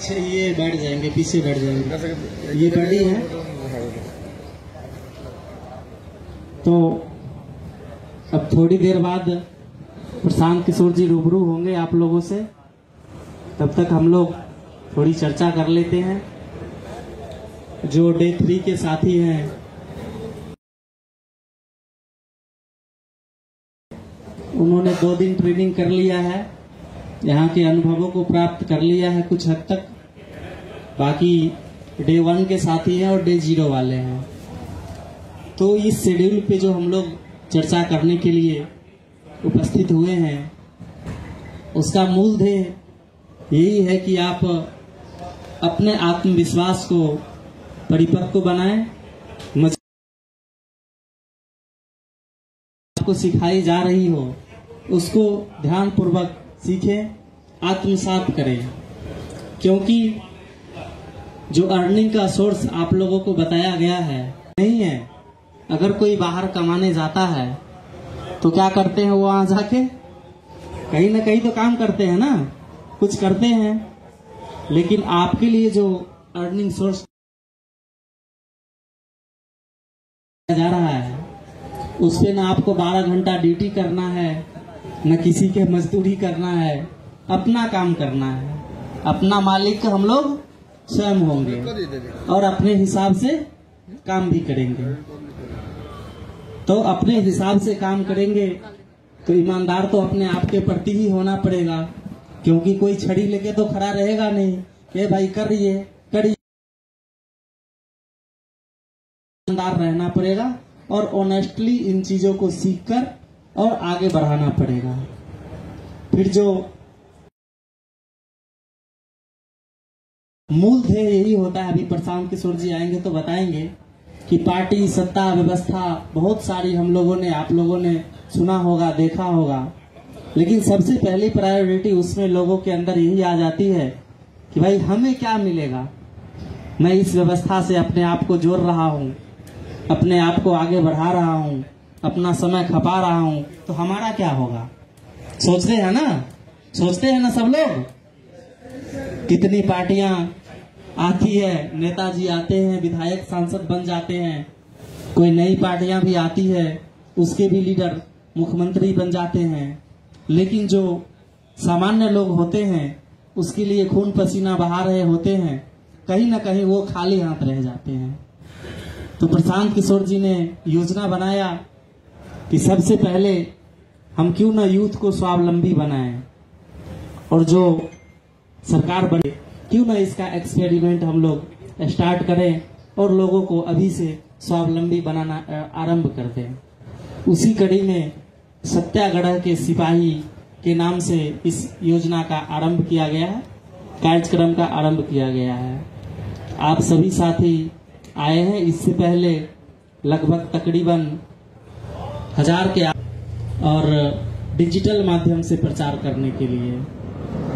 पीछे ये बैठ जाएंगे, पीछे बैठ जाएंगे, ये बड़ी है। तो अब थोड़ी देर बाद प्रशांत किशोर जी रूबरू होंगे आप लोगों से। तब तक हम लोग थोड़ी चर्चा कर लेते हैं। जो डे 3 के साथी हैं, उन्होंने 2 दिन ट्रेनिंग कर लिया है, यहाँ के अनुभवों को प्राप्त कर लिया है कुछ हद तक। बाकी डे 1 के साथी हैं और डे 0 वाले हैं। तो इस शेड्यूल पे जो हम लोग चर्चा करने के लिए उपस्थित हुए हैं, उसका मूल ध्येय यही है कि आप अपने आत्मविश्वास को परिपक्व बनाएं। आपको सिखाई जा रही हो उसको ध्यान पूर्वक सीखें, आत्मसात करें। क्योंकि जो अर्निंग का सोर्स आप लोगों को बताया गया है नहीं है। अगर कोई बाहर कमाने जाता है तो क्या करते हैं, वो वहां जाके कहीं ना कहीं तो काम करते हैं ना, कुछ करते हैं। लेकिन आपके लिए जो अर्निंग सोर्स जा रहा है, उस पे ना आपको 12 घंटा ड्यूटी करना है, न किसी के मजदूरी करना है, अपना काम करना है। अपना मालिक हम लोग स्वयं होंगे और अपने हिसाब से काम भी करेंगे। तो अपने हिसाब से काम करेंगे तो ईमानदार तो अपने आप के प्रति ही होना पड़ेगा। क्योंकि कोई छड़ी लेके तो खड़ा रहेगा नहीं कि भाई करिए करिए। ईमानदार रहना पड़ेगा और ऑनेस्टली इन चीजों को सीखकर और आगे बढ़ाना पड़ेगा। फिर जो मूल ध्येय यही होता है, अभी प्रशांत किशोर जी आएंगे तो बताएंगे कि पार्टी सत्ता व्यवस्था बहुत सारी हम लोगों ने, आप लोगों ने सुना होगा, देखा होगा। लेकिन सबसे पहली प्रायोरिटी उसमें लोगों के अंदर यही आ जाती है कि भाई हमें क्या मिलेगा। मैं इस व्यवस्था से अपने आप को जोड़ रहा हूँ, अपने आप को आगे बढ़ा रहा हूँ, अपना समय खपा रहा हूँ, तो हमारा क्या होगा। सोचते हैं ना सब लोग। कितनी पार्टियां आती है, नेताजी आते हैं, विधायक सांसद बन जाते हैं। कोई नई पार्टियां भी आती है, उसके भी लीडर मुख्यमंत्री बन जाते हैं। लेकिन जो सामान्य लोग होते हैं, उसके लिए खून पसीना बहा रहे होते हैं, कहीं ना कहीं वो खाली हाथ रह जाते हैं। तो प्रशांत किशोर जी ने योजना बनाया कि सबसे पहले हम क्यों ना यूथ को स्वावलंबी बनाएं, और जो सरकार बने क्यों ना इसका एक्सपेरिमेंट हम लोग स्टार्ट करें और लोगों को अभी से स्वावलंबी बनाना आरंभ कर दें। उसी कड़ी में सत्याग्रह के सिपाही के नाम से इस योजना का आरंभ किया गया है, कार्यक्रम का आरंभ किया गया है। आप सभी साथी आए हैं। इससे पहले लगभग तकरीबन 1000 के और डिजिटल माध्यम से प्रचार करने के लिए।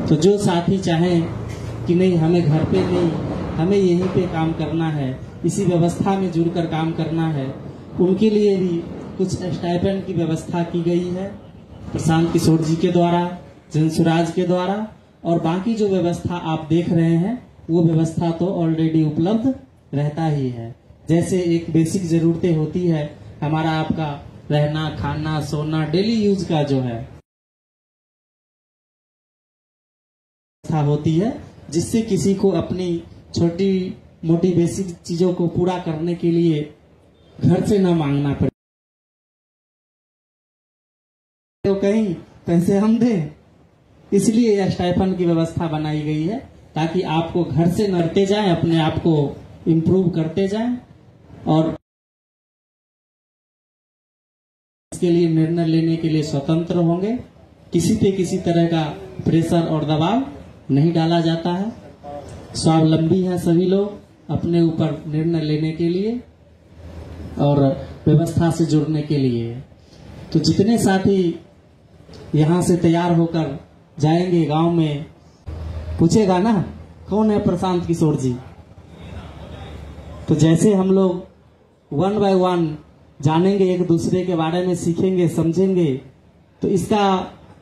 तो जो साथी चाहें कि नहीं हमें घर पे नहीं, हमें यहीं पे काम करना है, इसी व्यवस्था में जुड़कर काम करना है, उनके लिए भी कुछ स्टाइपेंड की व्यवस्था की गई है प्रशांत किशोर जी के द्वारा, जनसुराज के द्वारा। और बाकी जो व्यवस्था आप देख रहे हैं वो व्यवस्था तो ऑलरेडी उपलब्ध रहता ही है। जैसे एक बेसिक जरूरतें होती है, हमारा आपका रहना, खाना, सोना, डेली यूज का जो है होती है, जिससे किसी को अपनी छोटी मोटी बेसिक चीजों को पूरा करने के लिए घर से न मांगना पड़े। तो कहीं पैसे हम दें, इसलिए यह स्टाइपेंड की व्यवस्था बनाई गई है, ताकि आपको घर से नरते जाएं, अपने आप को इम्प्रूव करते जाएं और इसके लिए निर्णय लेने के लिए स्वतंत्र होंगे। किसी पे किसी तरह का प्रेशर और दबाव नहीं डाला जाता है। स्वावलंबी हैं सभी लोग अपने ऊपर निर्णय लेने के लिए और व्यवस्था से जुड़ने के लिए। तो जितने साथी यहाँ से तैयार होकर जाएंगे गांव में, पूछेगा ना कौन है प्रशांत किशोर जी, तो जैसे हम लोग 1 बाय 1 जानेंगे, एक दूसरे के बारे में सीखेंगे, समझेंगे, तो इसका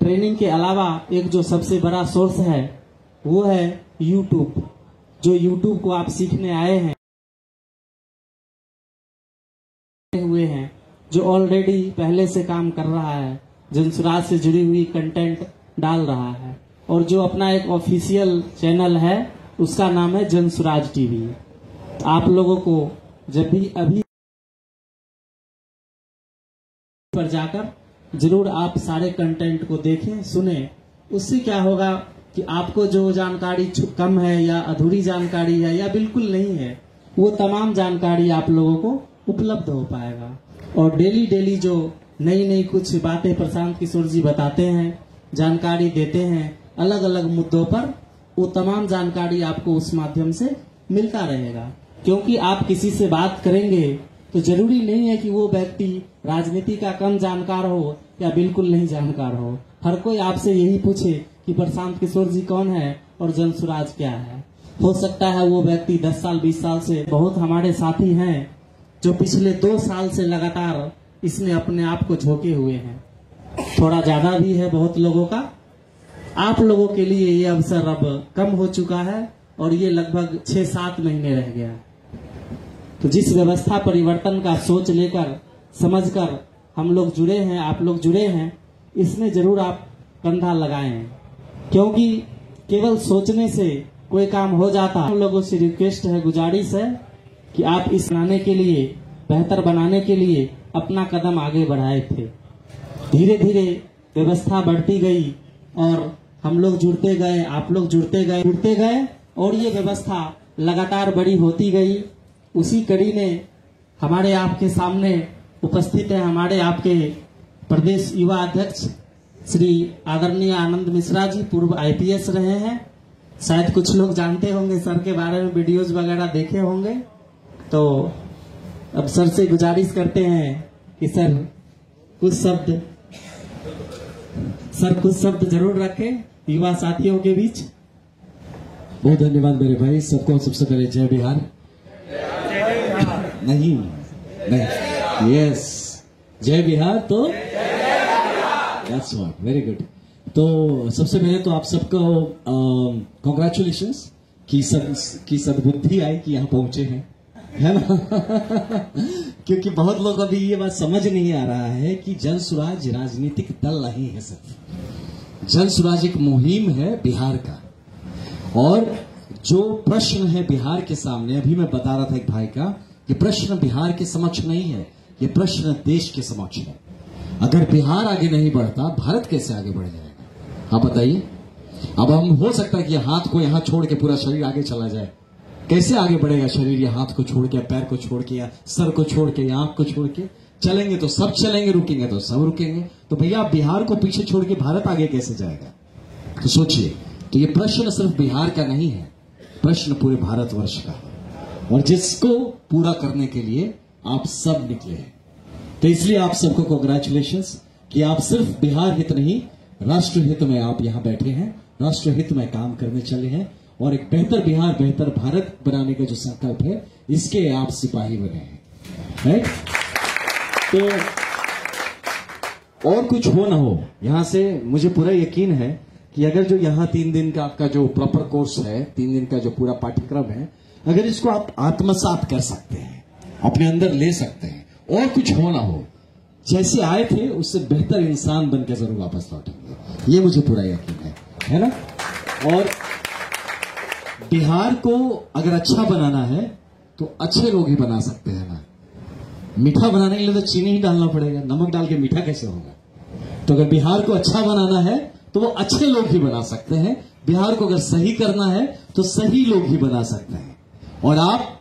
ट्रेनिंग के अलावा एक जो सबसे बड़ा सोर्स है वो है यूट्यूब, जो यूट्यूब को आप सीखने आए हैं हुए हैं, जो ऑलरेडी पहले से काम कर रहा है, जनसुराज से जुड़ी हुई कंटेंट डाल रहा है, और जो अपना एक ऑफिशियल चैनल है उसका नाम है जनसुराज टीवी। आप लोगों को जब भी अभी पर जाकर जरूर आप सारे कंटेंट को देखें, सुने। उससे क्या होगा कि आपको जो जानकारी कम है या अधूरी जानकारी है या बिल्कुल नहीं है, वो तमाम जानकारी आप लोगों को उपलब्ध हो पाएगा। और डेली डेली जो नई नई कुछ बातें प्रशांत किशोर जी बताते हैं, जानकारी देते हैं अलग अलग मुद्दों पर, वो तमाम जानकारी आपको उस माध्यम से मिलता रहेगा। क्योंकि आप किसी से बात करेंगे तो जरूरी नहीं है कि वो व्यक्ति राजनीति का कम जानकार हो या बिल्कुल नहीं जानकार हो। हर कोई आपसे यही पूछे कि प्रशांत किशोर जी कौन है और जनसुराज क्या है। हो सकता है वो व्यक्ति 10 साल 20 साल से, बहुत हमारे साथी हैं जो पिछले 2 साल से लगातार इसमें अपने आप को झोंके हुए हैं। थोड़ा ज्यादा भी है बहुत लोगों का। आप लोगों के लिए ये अवसर अब कम हो चुका है और ये लगभग 6-7 महीने रह गया। तो जिस व्यवस्था परिवर्तन का सोच लेकर समझकर हम लोग जुड़े हैं, आप लोग जुड़े हैं, इसमें जरूर आप कंधा लगाएं। क्योंकि केवल सोचने से कोई काम हो जाता। हम लोगों से रिक्वेस्ट है, गुजारिश है कि आप इस बनाने के लिए, बेहतर बनाने के लिए अपना कदम आगे बढ़ाए थे। धीरे धीरे व्यवस्था बढ़ती गई और हम लोग जुड़ते गए, आप लोग जुड़ते गए और ये व्यवस्था लगातार बड़ी होती गई। उसी कड़ी ने हमारे आपके सामने उपस्थित है हमारे आपके प्रदेश युवा अध्यक्ष श्री आदरणीय आनंद मिश्रा जी, पूर्व IPS रहे हैं। शायद कुछ लोग जानते होंगे सर के बारे में, वीडियोज वगैरह देखे होंगे। तो अब सर से गुजारिश करते हैं कि सर कुछ शब्द जरूर रखें युवा साथियों के बीच। बहुत धन्यवाद मेरे भाई। सबको सबसे पहले जय बिहार। नहीं, यस, जय बिहार। तो दैट्स व्हाट, वेरी गुड। तो सबसे पहले तो आप सबको कॉन्ग्रेचुलेशंस की सद्बुद्धि आई कि यहाँ पहुंचे हैं, है ना। क्योंकि बहुत लोग अभी ये बात समझ नहीं आ रहा है कि जनसुराज राजनीतिक दल नहीं है, सिर्फ जनसुराज एक मुहिम है बिहार का। और जो प्रश्न है बिहार के सामने, अभी मैं बता रहा था एक भाई का, ये प्रश्न बिहार के समक्ष नहीं है, ये प्रश्न देश के समक्ष है। अगर बिहार आगे नहीं बढ़ता, भारत कैसे आगे बढ़ जाएगा, आप बताइए। अब हम हो सकता है कि हाथ को यहां छोड़ के पूरा शरीर आगे चला जाए, कैसे आगे बढ़ेगा शरीर? या हाथ को छोड़ के, पैर को छोड़ के, या सर को छोड़ के, या आंख को छोड़ के चलेंगे तो सब चलेंगे, रुकेंगे तो सब रुकेंगे। तो भैया बिहार को पीछे छोड़ के भारत आगे कैसे जाएगा? तो सोचिए। तो ये प्रश्न सिर्फ बिहार का नहीं है, प्रश्न पूरे भारतवर्ष का है, और जिसको पूरा करने के लिए आप सब निकले हैं। तो इसलिए आप सबको कांग्रेचुलेशंस कि आप सिर्फ बिहार हित नहीं, राष्ट्र हित में आप यहां बैठे हैं, राष्ट्र हित में काम करने चले हैं, और एक बेहतर बिहार, बेहतर भारत बनाने का जो संकल्प है, इसके आप सिपाही बने हैं, राइट? तो और कुछ हो ना हो, यहां से मुझे पूरा यकीन है कि अगर जो यहां 3 दिन का आपका जो प्रॉपर कोर्स है, 3 दिन का जो पूरा पाठ्यक्रम है, अगर इसको आप आत्मसात कर सकते हैं, अपने अंदर ले सकते हैं, और कुछ हो ना हो, जैसे आए थे उससे बेहतर इंसान बन के जरूर वापस लौटेंगे, ये मुझे पूरा यकीन है ना। और बिहार को अगर अच्छा बनाना है तो अच्छे लोग ही बना सकते हैं ना। मीठा बनाने के लिए तो चीनी ही डालना पड़ेगा, नमक डाल के मीठा कैसे होगा? तो अगर बिहार को अच्छा बनाना है तो वो अच्छे लोग ही बना सकते हैं। बिहार को अगर सही करना है तो सही लोग ही बना सकते हैं, और आप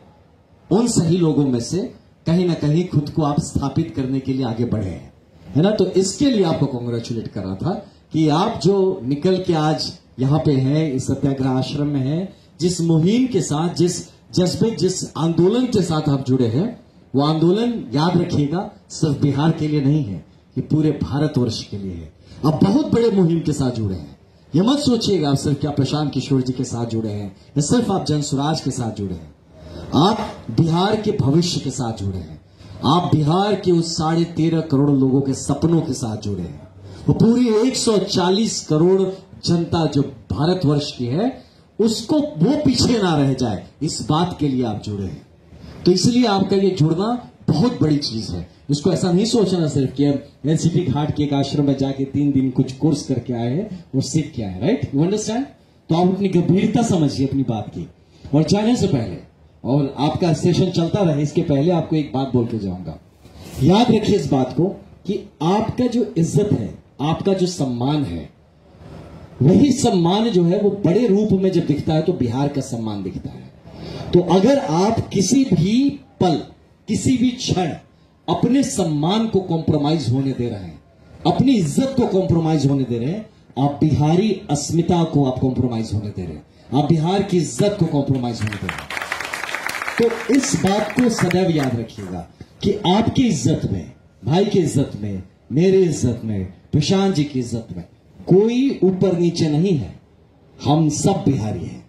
उन सही लोगों में से कहीं ना कहीं खुद को आप स्थापित करने के लिए आगे बढ़े हैं, है ना। तो इसके लिए आपको कांग्रेचुलेट कर रहा था कि आप जो निकल के आज यहां पे हैं, इस सत्याग्रह आश्रम में हैं, जिस मुहिम के साथ, जिस जज्बे, जिस आंदोलन के साथ आप जुड़े हैं, वो आंदोलन याद रखिएगा सिर्फ बिहार के लिए नहीं है, ये पूरे भारतवर्ष के लिए है। आप बहुत बड़े मुहिम के साथ जुड़े हैं। ये मत सोचिएगा आप सिर्फ क्या प्रशांत किशोर जी के साथ जुड़े हैं, या सिर्फ आप जनसुराज के साथ जुड़े हैं। आप बिहार के भविष्य के साथ जुड़े हैं, आप बिहार के उस 13.5 करोड़ लोगों के सपनों के साथ जुड़े हैं। वो पूरी 140 करोड़ जनता जो भारतवर्ष की है, उसको वो पीछे ना रह जाए, इस बात के लिए आप जुड़े हैं। तो इसलिए आपका ये जुड़ना बहुत बड़ी चीज है। इसको ऐसा नहीं सोचना सिर्फ कि अब एनसीपी घाट के एक आश्रम में जाके 3 दिन कुछ कोर्स करके आए हैं और सीख के आए, राइट, यू अंडरस्टैंड। तो आप अपनी गंभीरता समझिए अपनी बात की। और जाने से पहले, और आपका सेशन चलता रहे इसके पहले, आपको एक बात बोल के जाऊंगा। याद रखिए इस बात को कि आपका जो इज्जत है, आपका जो सम्मान है, वही सम्मान जो है वो बड़े रूप में जब दिखता है तो बिहार का सम्मान दिखता है। तो अगर आप किसी भी पल, किसी भी क्षण अपने सम्मान को कॉम्प्रोमाइज होने दे रहे हैं, अपनी इज्जत को कॉम्प्रोमाइज होने दे रहे हैं, आप बिहारी अस्मिता को आप कॉम्प्रोमाइज होने दे रहे हैं, आप बिहार की इज्जत को कॉम्प्रोमाइज होने दे रहे हैं। तो इस बात को सदैव याद रखिएगा कि आपकी इज्जत में, भाई की इज्जत में, मेरी इज्जत में, प्रशांत जी की इज्जत में कोई ऊपर नीचे नहीं है। हम सब बिहारी हैं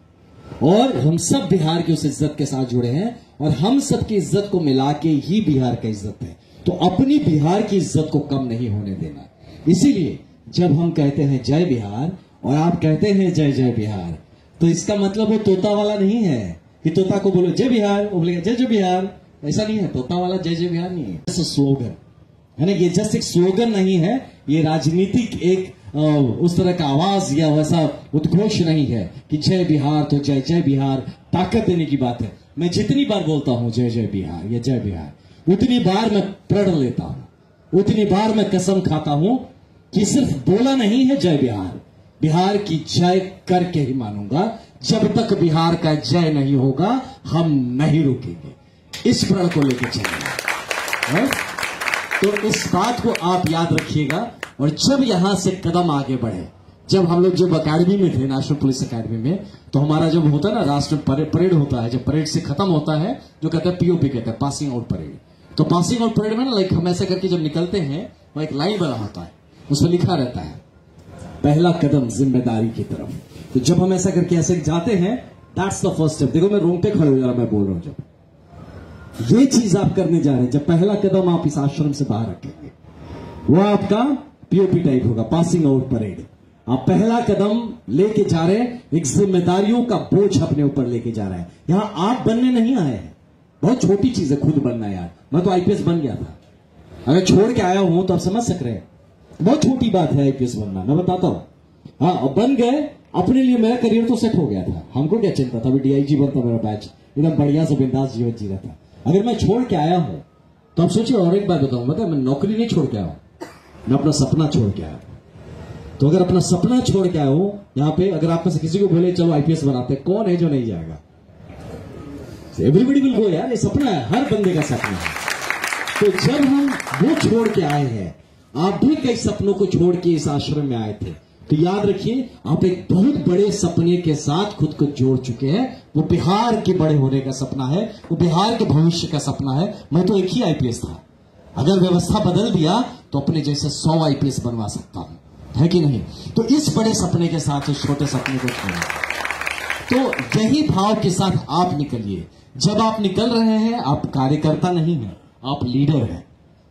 और हम सब बिहार की उस इज्जत के साथ जुड़े हैं और हम सब की इज्जत को मिला के ही बिहार का इज्जत है। तो अपनी बिहार की इज्जत को कम नहीं होने देना। इसीलिए जब हम कहते हैं जय बिहार और आप कहते हैं जय जय बिहार, तो इसका मतलब वो तोता वाला नहीं है कि तोता को बोलो जय बिहार, वो बोलेगा जय जय बिहार। ऐसा नहीं है, तोता वाला जय जय बिहार नहीं है। स्लोगन है ना, ये जस्ट एक स्लोगन नहीं है, ये राजनीतिक एक उस तरह का आवाज या वैसा उद्घोष नहीं है कि जय बिहार तो जय जय बिहार, ताकत देने की बात है। मैं जितनी बार बोलता हूं जय जय बिहार या जय बिहार, उतनी बार मैं प्रण लेता हूं, उतनी बार मैं कसम खाता हूं कि सिर्फ बोला नहीं है जय बिहार, बिहार की जय करके ही मानूंगा। जब तक बिहार का जय नहीं होगा हम नहीं रुकेंगे। इस प्रण को लेकर चलेंगे। तो इस बात को आप याद रखिएगा। और जब यहां से कदम आगे बढ़े, जब हम लोग जब अकेडमी में थे, नेशनल पुलिस अकेडमी में, तो हमारा जब होता है ना राष्ट्र परेड होता है, जब परेड से खत्म होता है जो कहते हैं पीओपी कहते हैं, पासिंग आउट परेड। तो पासिंग आउट परेड में ना लाइक हम ऐसा करके जब निकलते हैं, वो एक लाइन बना होता है, उसमें लिखा रहता है पहला कदम जिम्मेदारी की तरफ। तो जब हम ऐसा करके ऐसे जाते हैं, दैट्स द फर्स्ट स्टेप। देखो मैं रोंगटे खड़े हो जा रहा, मैं बोल रहा हूं जब ये चीज आप करने जा रहे हैं, जब पहला कदम आप इस आश्रम से बाहर रखेंगे, वो आपका पीओपी टाइप होगा, पासिंग आउट परेड। आप पहला कदम लेके जा रहे हैं, एक जिम्मेदारियों का बोझ अपने ऊपर लेके जा रहे हैं। यहां आप बनने नहीं आए हैं, बहुत छोटी चीज है खुद बनना यार। मैं तो आईपीएस बन गया था, अगर छोड़ के आया हूं तो आप समझ सक रहे हैं, बहुत छोटी बात है आईपीएस बनना, मैं बताता हूं। हाँ, और बन गए, अपने लिए मेरा करियर तो सेट हो गया था, हमको क्या चिंता था, अभी डीआईजी बनता मेरा बैच, एकदम बढ़िया से बिंदास जीवन जी रहा था। अगर मैं छोड़ के आया हूं तो आप सोचिए, और एक बात बताऊं, मतलब मैं नौकरी नहीं छोड़ के आया हूं, मैं अपना सपना छोड़ के आया। तो अगर अपना सपना छोड़ के आया हूं यहां पे, अगर आप में से किसी को बोले चलो आईपीएस बनाते, कौन है जो नहीं जाएगा? एवरीबडी विल गो यार, ये सपना है, हर बंदे का सपना है। तो जब हम वो छोड़ के आए हैं, आप भी कई सपनों को छोड़ के इस आश्रम में आए थे, तो याद रखिए आप एक बहुत बड़े सपने के साथ खुद को जोड़ चुके हैं। वो बिहार के बड़े होने का सपना है, वो बिहार के भविष्य का सपना है। मैं तो एक ही आईपीएस था, अगर व्यवस्था बदल दिया तो अपने जैसे 100 आईपीएस बनवा सकता हूं, है कि नहीं? तो इस बड़े सपने के साथ उस छोटे सपने को छोड़ें। तो यही भाव के साथ आप निकलिए। जब आप निकल रहे हैं, आप कार्यकर्ता नहीं हैं, आप लीडर हैं।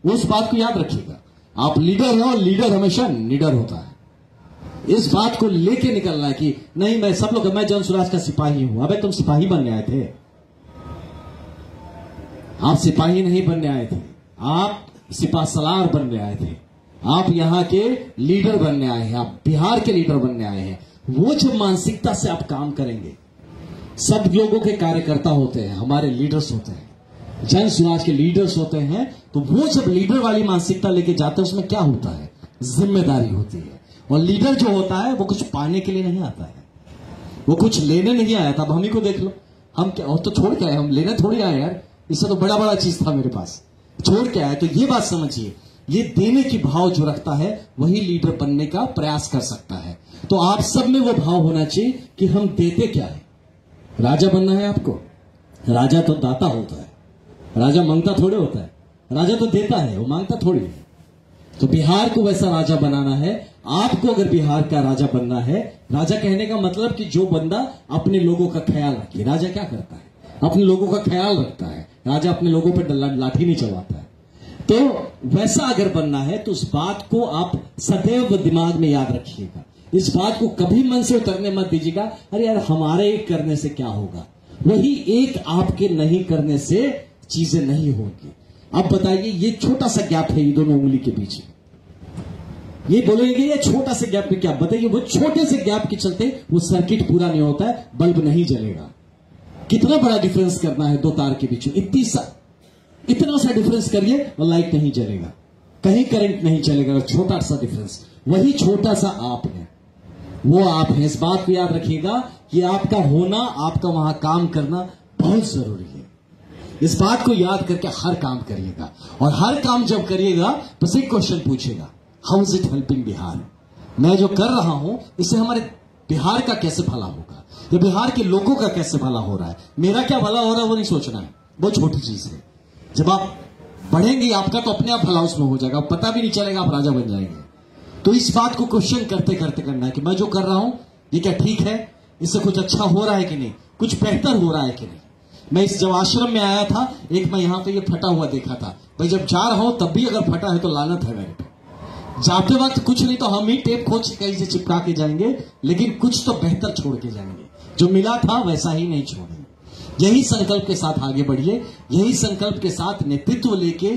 उस बात को याद रखिएगा, आप लीडर हैं और लीडर हमेशा निडर होता है। इस बात को लेके निकलना है कि नहीं, मैं सब लोग, मैं जन सुराज का सिपाही हूं। अबे तुम सिपाही बनने आए थे, आप सिपाही नहीं बनने आए थे, आप सिपासलार बनने आए थे। आप यहां के लीडर बनने आए हैं, आप बिहार के लीडर बनने आए हैं। वो जब मानसिकता से आप काम करेंगे, सब लोगों के कार्यकर्ता होते हैं, हमारे लीडर्स होते हैं, जन सुराज के लीडर्स होते हैं। तो वो जब लीडर वाली मानसिकता लेके जाते हैं, उसमें क्या होता है? जिम्मेदारी होती है। और लीडर जो होता है वो कुछ पाने के लिए नहीं आता है, वो कुछ लेने नहीं आया था। अब हम ही को देख लो, हम क्या, और तो छोड़ के आए, हम लेने थोड़ी आए यार, इससे तो बड़ा बड़ा चीज था मेरे पास, छोड़ के आए। तो ये बात समझिए, ये देने की भाव जो रखता है वही लीडर बनने का प्रयास कर सकता है। तो आप सब में वो भाव होना चाहिए कि हम देते क्या है। राजा बनना है आपको, राजा तो दाता होता है, राजा मांगता थोड़े होता है, राजा तो देता है, वो मांगता थोड़ी है। तो बिहार को वैसा राजा बनाना है आपको। अगर बिहार का राजा बनना है, राजा कहने का मतलब कि जो बंदा अपने लोगों का ख्याल रखे। राजा क्या करता है? अपने लोगों का ख्याल रखता है। राजा अपने लोगों पर लाठी नहीं चलवाता है। तो वैसा अगर बनना है तो उस बात को आप सदैव दिमाग में याद रखिएगा। इस बात को कभी मन से उतरने मत दीजिएगा, अरे यार हमारे एक करने से क्या होगा। वही एक आपके नहीं करने से चीजें नहीं होंगी। अब बताइए, ये छोटा सा गैप है ये दोनों उंगली के बीच, ये बोलेंगे ये छोटा से गैप में क्या, बताइए वो छोटे से गैप के चलते वो सर्किट पूरा नहीं होता है, बल्ब नहीं जलेगा। कितना बड़ा डिफरेंस करना है दो तार के बीच में, इतना सा डिफरेंस करिए और लाइट नहीं जलेगा, कहीं करंट नहीं चलेगा, छोटा सा डिफरेंस। वही छोटा सा आप है, वो आप है। इस बात को याद रखिएगा कि आपका होना, आपका वहां काम करना बहुत जरूरी है। इस बात को याद करके हर काम करिएगा, और हर काम जब करिएगा बस एक क्वेश्चन पूछेगा, how is it helping Bihar. मैं जो कर रहा हूं इससे हमारे बिहार का कैसे भला होगा, या बिहार के लोगों का कैसे भला हो रहा है, मेरा क्या भला हो रहा है वो नहीं सोचना है, बहुत छोटी चीज है। जब आप बढ़ेंगे आपका तो अपने आप भला उसमें हो जाएगा, पता भी नहीं चलेगा, आप राजा बन जाएंगे। तो इस बात को क्वेश्चन करते करते करना है कि मैं जो कर रहा हूं ये क्या ठीक है, इससे कुछ अच्छा हो रहा है कि नहीं, कुछ बेहतर हो रहा है कि नहीं। मैं इस जब आश्रम में आया था, एक मैं यहां पे ये फटा हुआ देखा था, भाई जब जा रहा हूं तब भी अगर फटा है तो लानत है मेरे पे। जाते वक्त कुछ नहीं तो हम ही टेप खोज कहीं से चिपका के जाएंगे, लेकिन कुछ तो बेहतर छोड़ के जाएंगे, जो मिला था वैसा ही नहीं छोड़ेंगे। यही संकल्प के साथ आगे बढ़िए, यही संकल्प के साथ नेतृत्व लेके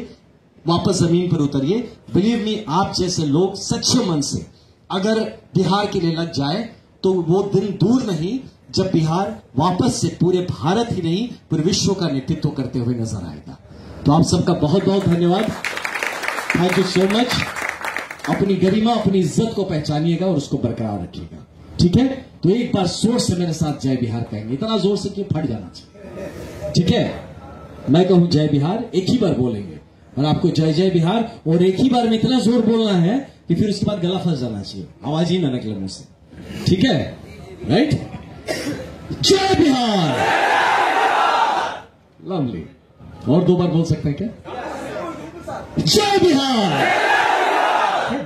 वापस जमीन पर उतरिए। बिलीव मी, आप जैसे लोग सच्चे मन से अगर बिहार के लिए लग जाए तो वो दिन दूर नहीं जब बिहार वापस से पूरे भारत ही नहीं पूरे विश्व का नेतृत्व करते हुए नजर आएगा। तो आप सबका बहुत बहुत धन्यवाद, थैंक यू सो मच। अपनी गरिमा, अपनी इज्जत को पहचानिएगा और उसको बरकरार रखिएगा, ठीक है। तो एक बार जोर से मेरे साथ जय बिहार कहेंगे, इतना जोर से कि फट जाना चाहिए, ठीक है। मैं कहूं जय बिहार, एक ही बार बोलेंगे, और आपको जय जय बिहार और एक ही बार में इतना जोर बोलना है कि फिर उसके बाद गला फंस जाना चाहिए, आवाज ही ना निकले मुंह से, ठीक है, राइट। जय बिहार, लवली। और दो बार बोल सकते हैं क्या? जय बिहार।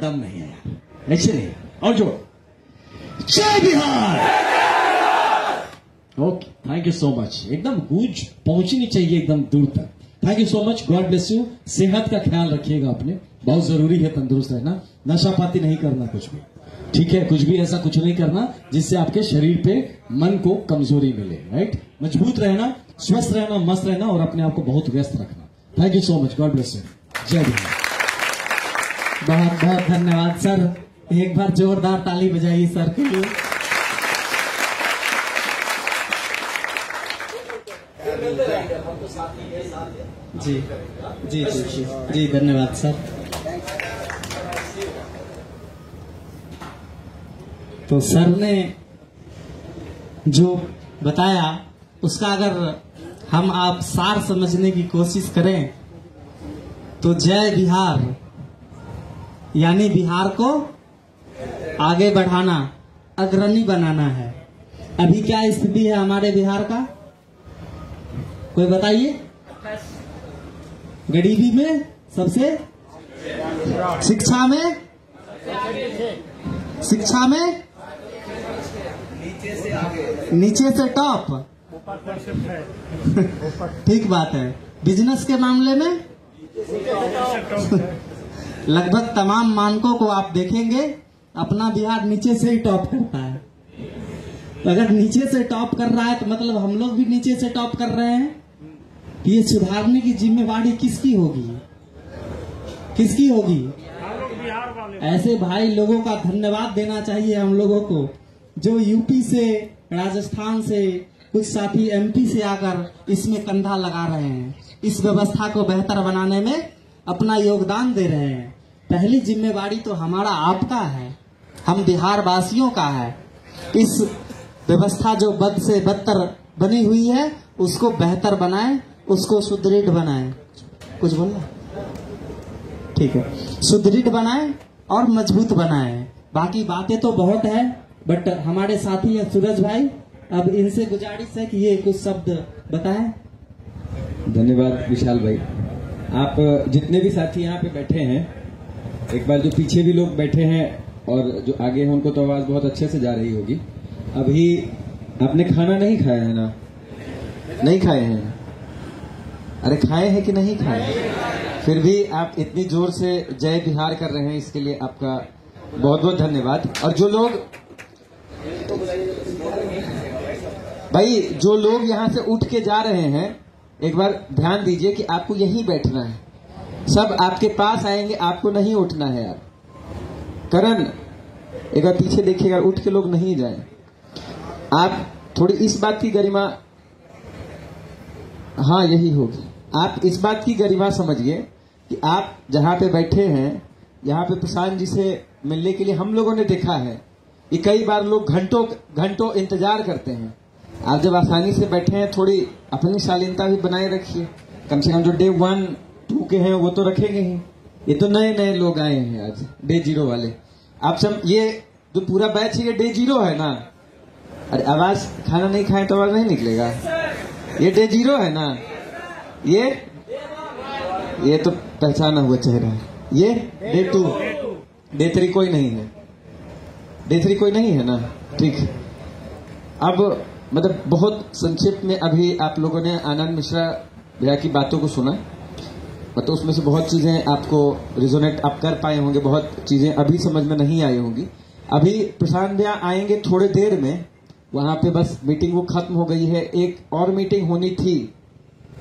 दम नहीं है यार, ऐसे नहीं, और जो जय Bihar. Okay, thank you so much. एकदम गूंज पहुंचनी चाहिए एकदम दूर तक। Thank you so much, God bless you. सेहत का ख्याल रखिएगा अपने, बहुत जरूरी है तंदुरुस्त रहना, नशा पाती नहीं करना कुछ भी, ठीक है, कुछ भी ऐसा कुछ नहीं करना जिससे आपके शरीर पे मन को कमजोरी मिले, राइट। मजबूत रहना, स्वस्थ रहना, मस्त रहना और अपने आप को बहुत व्यस्त रखना। Thank you so much, God bless you. जय बिहार। बहुत बहुत धन्यवाद सर, एक बार जोरदार ताली बजाइए सर के लिए। जी जी जी जी जी, धन्यवाद सर। तो सर ने जो बताया उसका अगर हम आप सार समझने की कोशिश करें तो जय बिहार यानी बिहार को आगे बढ़ाना, अग्रणी बनाना है। अभी क्या स्थिति है हमारे बिहार का, कोई बताइए। गरीबी में सबसे, शिक्षा में नीचे से टॉप, ठीक बात है। बिजनेस के मामले में लगभग तमाम मानकों को आप देखेंगे अपना बिहार नीचे से ही टॉप करता है। अगर नीचे से टॉप कर रहा है तो मतलब हम लोग भी नीचे से टॉप कर रहे हैं। ये सुधारने की जिम्मेवारी किसकी होगी, किसकी होगी? ऐसे भाई लोगों का धन्यवाद देना चाहिए हम लोगों को, जो यूपी से, राजस्थान से, कुछ साथी एमपी से आकर इसमें कंधा लगा रहे हैं, इस व्यवस्था को बेहतर बनाने में अपना योगदान दे रहे हैं। पहली जिम्मेवारी तो हमारा आपका है, हम बिहार वासियों का है। इस व्यवस्था जो बद से बदतर बनी हुई है उसको बेहतर बनाएं, उसको सुदृढ़ बनाएं। कुछ बोलना? ठीक है, सुदृढ़ बनाएं और मजबूत बनाएं। बाकी बातें तो बहुत है, बट हमारे साथी हैं सूरज भाई, अब इनसे गुजारिश है कि ये कुछ शब्द बताएं। धन्यवाद विशाल भाई। आप जितने भी साथी यहाँ पे बैठे हैं, एक बार जो पीछे भी लोग बैठे हैं और जो आगे हैं उनको तो आवाज बहुत अच्छे से जा रही होगी। अभी आपने खाना नहीं खाया है ना? नहीं खाए हैं? अरे खाए हैं कि नहीं खाए? फिर भी आप इतनी जोर से जय बिहार कर रहे हैं, इसके लिए आपका बहुत बहुत धन्यवाद। और जो लोग भाई जो लोग यहाँ से उठ के जा रहे हैं, एक बार ध्यान दीजिए कि आपको यहीं बैठना है, सब आपके पास आएंगे, आपको नहीं उठना है यार। करण एक बार पीछे देखिएगा, उठ के लोग नहीं जाएं। आप थोड़ी इस बात की गरिमा, हाँ यही होगी, आप इस बात की गरिमा समझिए कि आप जहां पे बैठे हैं, यहाँ पे प्रशांत जी से मिलने के लिए हम लोगों ने देखा है कि कई बार लोग घंटों घंटों इंतजार करते हैं। आप जब आसानी से बैठे हैं, थोड़ी अपनी शालीनता भी बनाए रखिए। कम से कम जो डे 1, 2 के हैं वो तो रखेंगे ही। ये तो नए नए लोग आए हैं आज, डे 0 वाले। आप सब ये जो पूरा बैच है ये डे 0 है ना। अरे आवाज, खाना नहीं खाए तो आवाज नहीं निकलेगा। ये डे 0 है ना, ये तो पहचाना हुआ चेहरा है। ये डे 2, डे 3 कोई नहीं है, डे 3 कोई नहीं है ना, ठीक। अब मतलब बहुत संक्षिप्त में अभी आप लोगों ने आनंद मिश्रा भैया की बातों को सुना, तो उसमें से बहुत चीजें आपको रिजोनेट आप कर पाए होंगे, बहुत चीजें अभी समझ में नहीं आई होंगी। अभी प्रशांत भैया आएंगे थोड़ी देर में, वहां पे बस मीटिंग वो खत्म हो गई है। एक और मीटिंग होनी थी,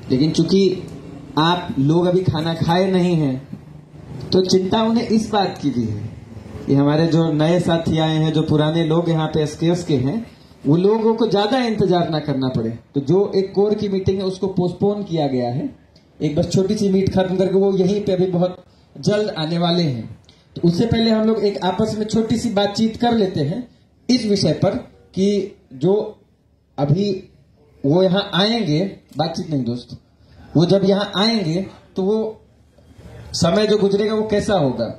लेकिन चूंकि आप लोग अभी खाना खाए नहीं हैं, तो चिंता उन्हें इस बात की भी है कि हमारे जो नए साथी आए हैं, जो पुराने लोग यहाँ पे एसकेएस के हैं, वो लोगों को ज्यादा इंतजार ना करना पड़े। तो जो एक कोर की मीटिंग है उसको पोस्टपोन किया गया है। एक बस छोटी सी मीट खत्म करके वो यहीं पे अभी बहुत जल्द आने वाले हैं। तो उससे पहले हम लोग एक आपस में छोटी सी बातचीत कर लेते हैं इस विषय पर कि जो अभी वो यहाँ आएंगे, बातचीत नहीं दोस्त, वो जब यहाँ आएंगे तो वो समय जो गुजरेगा वो कैसा होगा।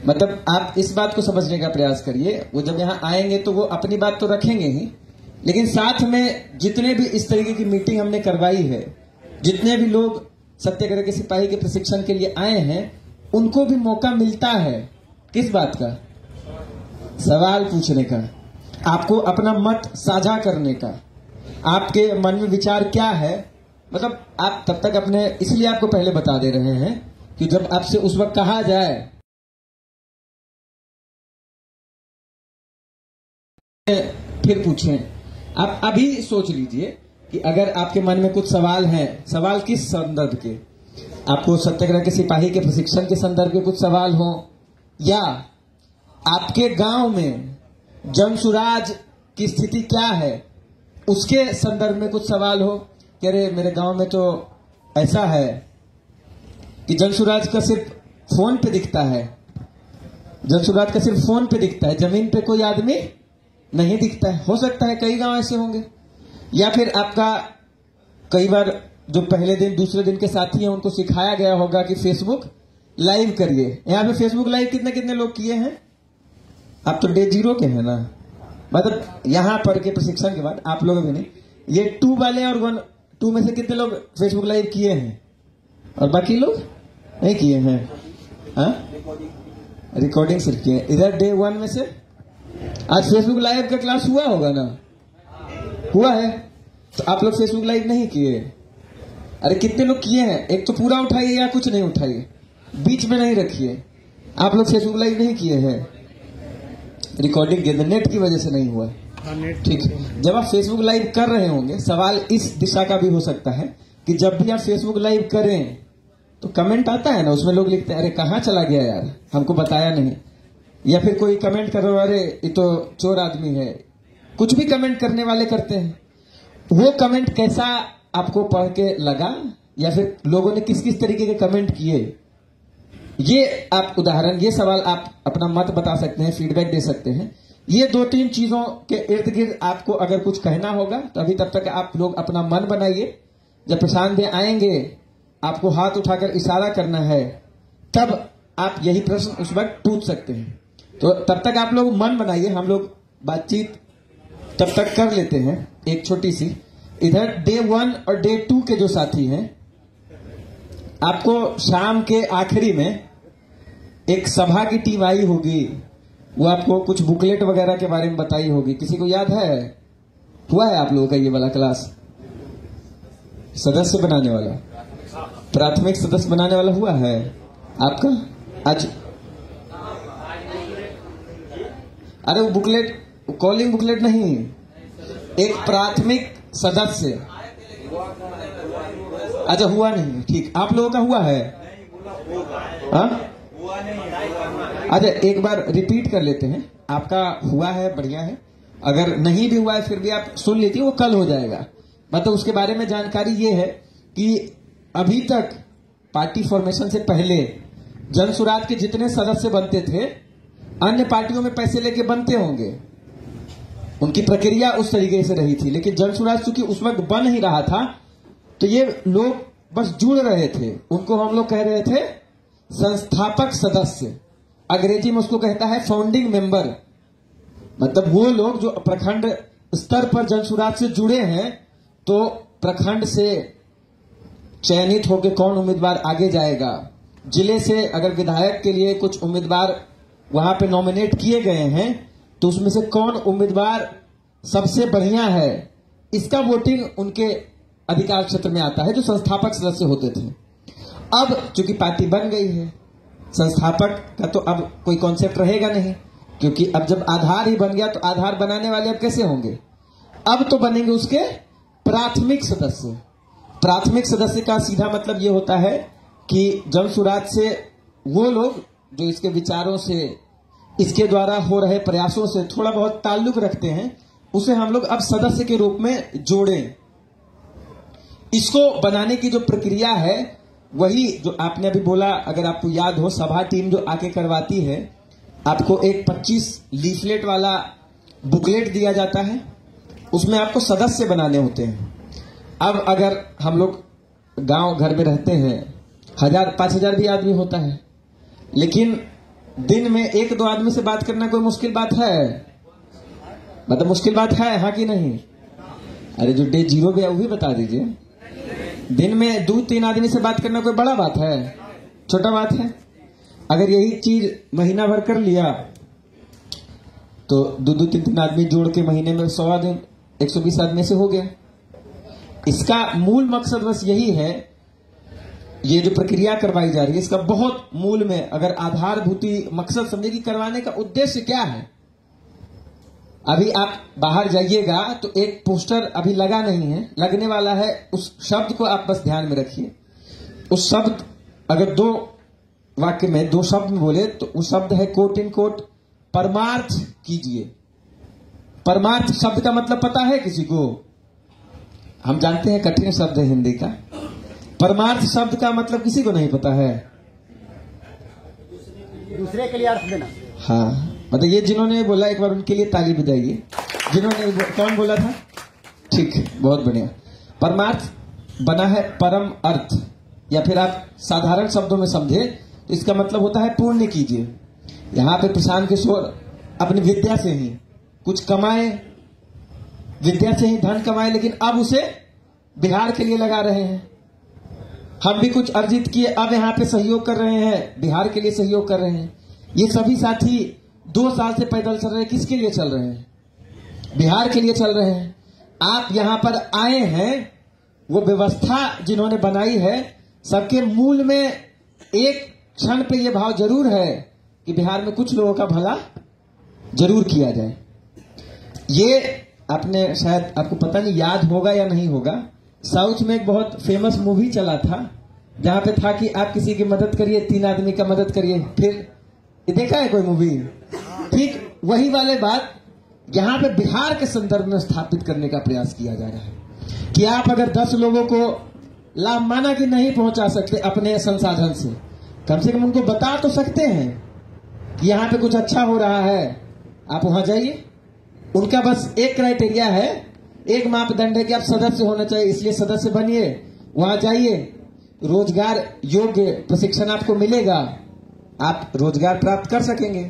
मतलब आप इस बात को समझने का प्रयास करिए, वो जब यहाँ आएंगे तो वो अपनी बात तो रखेंगे ही, लेकिन साथ में जितने भी इस तरीके की मीटिंग हमने करवाई है, जितने भी लोग सत्याग्रह के सिपाही के प्रशिक्षण के लिए आए हैं, उनको भी मौका मिलता है किस बात का, सवाल पूछने का, आपको अपना मत साझा करने का, आपके मन में विचार क्या है। मतलब आप तब तक अपने, इसलिए आपको पहले बता दे रहे हैं कि जब आपसे उस वक्त कहा जाए फिर पूछें। आप अभी सोच लीजिए कि अगर आपके मन में कुछ सवाल हैं, सवाल किस संदर्भ के, आपको सत्याग्रह के सिपाही के प्रशिक्षण के संदर्भ के कुछ सवाल हो, या आपके गांव में जनसुराज की स्थिति क्या है उसके संदर्भ में कुछ सवाल हो कि अरे मेरे गांव में तो ऐसा है कि जनसुराज का सिर्फ फोन पे दिखता है, जनसुराज का सिर्फ फोन पे दिखता है, जमीन पे कोई आदमी नहीं दिखता है। हो सकता है कई गांव ऐसे होंगे। या फिर आपका कई बार जो पहले दिन दूसरे दिन के साथी हैं उनको सिखाया गया होगा कि फेसबुक लाइव करिए। यहाँ पे फेसबुक लाइव कितने कितने लोग किए हैं? आप तो डे 0 के हैं ना, मतलब यहाँ पर के प्रशिक्षण के बाद आप लोग भी नहीं। ये 2 वाले और 1, 2 में से कितने लोग फेसबुक लाइव किए हैं और बाकी लोग नहीं किए हैं? हाँ, रिकॉर्डिंग सिर्फ किए। इधर डे 1 में से आज फेसबुक लाइव का क्लास हुआ होगा ना, हुआ है, तो आप लोग फेसबुक लाइव नहीं किए। अरे कितने लोग किए हैं? एक तो पूरा उठाइए या कुछ नहीं उठाइए, बीच में नहीं रखिए। आप लोग फेसबुक लाइव नहीं किए हैं, रिकॉर्डिंग के नेट की वजह से नहीं हुआ, ठीक है। जब आप फेसबुक लाइव कर रहे होंगे, सवाल इस दिशा का भी हो सकता है कि जब भी आप फेसबुक लाइव करें तो कमेंट आता है ना, उसमें लोग लिखते हैं अरे कहाँ चला गया यार, हमको बताया नहीं। या फिर कोई कमेंट कर रहा है अरे ये तो चोर आदमी है, कुछ भी कमेंट करने वाले करते हैं। वो कमेंट कैसा आपको पढ़ के लगा, या फिर लोगों ने किस किस तरीके के कमेंट किए, ये आप उदाहरण, ये सवाल आप अपना मत बता सकते हैं, फीडबैक दे सकते हैं। ये 2-3 चीजों के इर्द गिर्द आपको अगर कुछ कहना होगा तो अभी तब तक आप लोग अपना मन बनाइए। जब प्रशांत जी आएंगे आपको हाथ उठाकर इशारा करना है, तब आप यही प्रश्न उस वक्त पूछ सकते हैं। तो तब तक आप लोग मन बनाइए, हम लोग बातचीत तब तक कर लेते हैं एक छोटी सी। इधर डे 1 और डे 2 के जो साथी हैं, आपको शाम के आखिरी में एक सभा की टीम आई होगी, वो आपको कुछ बुकलेट वगैरह के बारे में बताई होगी। किसी को याद है? हुआ है आप लोगों का ये वाला क्लास? सदस्य बनाने वाला, प्राथमिक सदस्य बनाने वाला हुआ है आपका? आज अरे वो बुकलेट, कॉलिंग बुकलेट नहीं, एक प्राथमिक सदस्य। अच्छा हुआ नहीं, ठीक। आप लोगों का हुआ है? हाँ, अच्छा एक बार रिपीट कर लेते हैं। आपका हुआ है, बढ़िया है। अगर नहीं भी हुआ है फिर भी आप सुन लीजिए, वो कल हो जाएगा। मतलब उसके बारे में जानकारी ये है कि अभी तक पार्टी फॉर्मेशन से पहले जन सुराज के जितने सदस्य बनते थे, अन्य पार्टियों में पैसे लेके बनते होंगे, उनकी प्रक्रिया उस तरीके से रही थी। लेकिन जन सुराज चूंकि उस वक्त बन ही रहा था, तो ये लोग बस जुड़ रहे थे। उनको हम लोग कह रहे थे संस्थापक सदस्य, अंग्रेजी में उसको कहता है फाउंडिंग मेंबर। मतलब वो लोग जो प्रखंड स्तर पर जन सुराज से जुड़े हैं, तो प्रखंड से चयनित होकर कौन उम्मीदवार आगे जाएगा, जिले से अगर विधायक के लिए कुछ उम्मीदवार वहां पे नॉमिनेट किए गए हैं, तो उसमें से कौन उम्मीदवार सबसे बढ़िया है, इसका वोटिंग उनके अधिकार क्षेत्र में आता है, जो संस्थापक सदस्य होते थे। अब चूंकि पार्टी बन गई है, संस्थापक का तो अब कोई कॉन्सेप्ट रहेगा नहीं, क्योंकि अब जब आधार ही बन गया तो आधार बनाने वाले अब कैसे होंगे? अब तो बनेंगे उसके प्राथमिक सदस्य। प्राथमिक सदस्य का सीधा मतलब यह होता है कि जन सुराज से वो लोग जो इसके विचारों से, इसके द्वारा हो रहे प्रयासों से थोड़ा बहुत ताल्लुक रखते हैं, उसे हम लोग अब सदस्य के रूप में जोड़ें। इसको बनाने की जो प्रक्रिया है, वही जो आपने अभी बोला, अगर आपको याद हो, सभा टीम जो आके करवाती है, आपको एक 25 लीफलेट वाला बुकलेट दिया जाता है, उसमें आपको सदस्य बनाने होते हैं। अब अगर हम लोग गांव घर में रहते हैं, 1000-5000 भी आदमी होता है, लेकिन दिन में 1-2 आदमी से बात करना कोई मुश्किल बात है? मतलब मुश्किल बात है, हाँ कि नहीं? अरे जो डे 0 भी है वो भी बता दीजिए। दिन में 2-3 आदमी से बात करना कोई बड़ा बात है? छोटा बात है? अगर यही चीज महीना भर कर लिया तो 2-3 आदमी जोड़ के महीने में 100 आदमी, 120 आदमी से हो गया। इसका मूल मकसद बस यही है, ये जो प्रक्रिया करवाई जा रही है, इसका बहुत मूल में अगर आधारभूति मकसद समझे कि करवाने का उद्देश्य क्या है। अभी आप बाहर जाइएगा तो एक पोस्टर अभी लगा नहीं है, लगने वाला है। उस शब्द को आप बस ध्यान में रखिए। उस शब्द अगर 2 वाक्य में 2 शब्द में बोले तो वो शब्द है कोट इन कोट परमार्थ कीजिए। परमार्थ शब्द का मतलब पता है किसी को? हम जानते हैं कठिन शब्द है हिंदी का। परमार्थ शब्द का मतलब किसी को नहीं पता है? दूसरे के लिए अर्थ देना। हाँ, मतलब ये जिन्होंने बोला एक बार उनके लिए ताली बजाइए। जिन्होंने कौन बोला था? ठीक, बहुत बढ़िया। परमार्थ बना है परम अर्थ, या फिर आप साधारण शब्दों में समझे तो इसका मतलब होता है पुण्य कीजिए। यहाँ पे प्रशांत किशोर अपनी विद्या से ही कुछ कमाए, विद्या से ही धन कमाए, लेकिन अब उसे बिहार के लिए लगा रहे हैं। हम भी कुछ अर्जित किए, अब यहाँ पे सहयोग कर रहे हैं, बिहार के लिए सहयोग कर रहे हैं। ये सभी साथी 2 साल से पैदल चल रहे हैं, किसके लिए चल रहे हैं? बिहार के लिए चल रहे हैं। आप यहाँ पर आए हैं, वो व्यवस्था जिन्होंने बनाई है, सबके मूल में एक क्षण पे ये भाव जरूर है कि बिहार में कुछ लोगों का भला जरूर किया जाए। ये आपने शायद, आपको पता नहीं याद होगा या नहीं होगा, साउथ में एक बहुत फेमस मूवी चला था जहां पे था कि आप किसी की मदद करिए, 3 आदमी का मदद करिए। फिर ये देखा है कोई मूवी? ठीक वही वाले बात यहां पे बिहार के संदर्भ में स्थापित करने का प्रयास किया जा रहा है कि आप अगर 10 लोगों को लाभ माना कि नहीं पहुंचा सकते अपने संसाधन से, कम से कम उनको बता तो सकते हैं कि यहां पे कुछ अच्छा हो रहा है, आप वहां जाइए। उनका बस एक क्राइटेरिया है, एक मापदंड है कि आप सदस्य होना चाहिए, इसलिए सदस्य बनिए, वहां जाइए, रोजगार योग्य प्रशिक्षण आपको मिलेगा, आप रोजगार प्राप्त कर सकेंगे।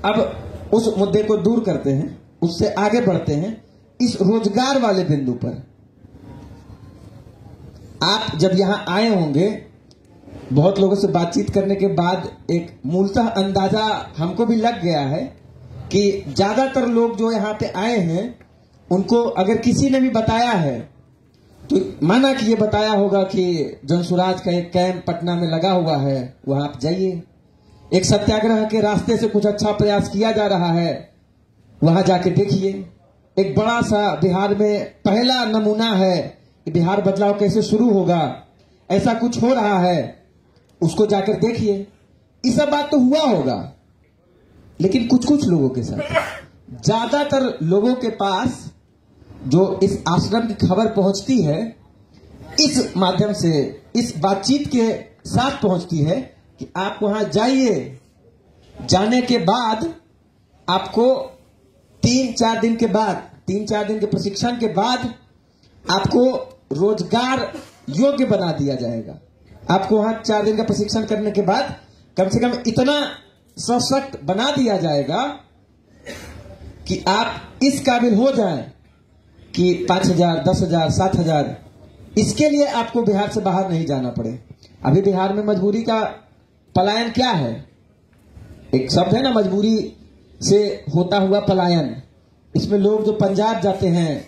अब उस मुद्दे को दूर करते हैं, उससे आगे बढ़ते हैं इस रोजगार वाले बिंदु पर। आप जब यहां आए होंगे, बहुत लोगों से बातचीत करने के बाद एक मूलतः अंदाजा हमको भी लग गया है कि ज्यादातर लोग जो यहाँ पे आए हैं, उनको अगर किसी ने भी बताया है तो माना कि ये बताया होगा कि जनसुराज का एक कैंप पटना में लगा हुआ है, वहां आप जाइए, एक सत्याग्रह के रास्ते से कुछ अच्छा प्रयास किया जा रहा है, वहां जाके देखिए। एक बड़ा सा बिहार में पहला नमूना है कि बिहार बदलाव कैसे शुरू होगा, ऐसा कुछ हो रहा है, उसको जाकर देखिए। ये सब बात तो हुआ होगा, लेकिन कुछ कुछ लोगों के साथ, ज्यादातर लोगों के पास जो इस आश्रम की खबर पहुंचती है, इस माध्यम से, इस बातचीत के साथ पहुंचती है कि आप वहां जाइए। जाने के बाद आपको 3-4 दिन के बाद, 3-4 दिन के प्रशिक्षण के बाद आपको रोजगार योग्य बना दिया जाएगा। आपको वहां 4 दिन का प्रशिक्षण करने के बाद कम से कम इतना सशक्त बना दिया जाएगा कि आप इस काबिल हो जाएं कि 5,000, 10,000, 7,000, इसके लिए आपको बिहार से बाहर नहीं जाना पड़े। अभी बिहार में मजबूरी का पलायन क्या है? एक शब्द है ना, मजबूरी से होता हुआ पलायन। इसमें लोग जो पंजाब जाते हैं,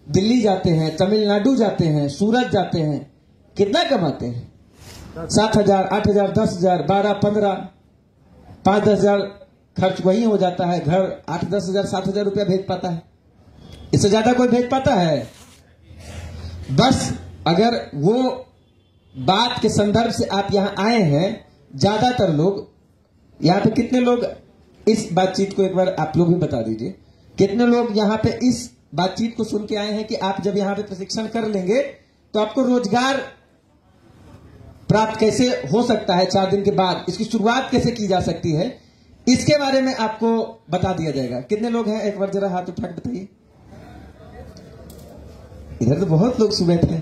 दिल्ली जाते हैं, तमिलनाडु जाते हैं, सूरत जाते हैं, कितना कमाते हैं? 7,000, 8,000, 10,000, 12, 15, 5-10 हजार खर्च वही हो जाता है। घर 8-10 हजार, 7,000 रुपया भेज पाता है, इससे ज्यादा कोई भेज पाता है? बस अगर वो बात के संदर्भ से आप यहां आए हैं, ज्यादातर लोग यहां पे, कितने लोग इस बातचीत को एक बार आप लोग भी बता दीजिए, कितने लोग यहां पे इस बातचीत को सुन के आए हैं कि आप जब यहां पे प्रशिक्षण कर लेंगे तो आपको रोजगार प्राप्त कैसे हो सकता है 4 दिन के बाद, इसकी शुरुआत कैसे की जा सकती है, इसके बारे में आपको बता दिया जाएगा। कितने लोग हैं? एक बार जरा हाथ उठा के बताइए। इधर तो बहुत लोग सुबह थे।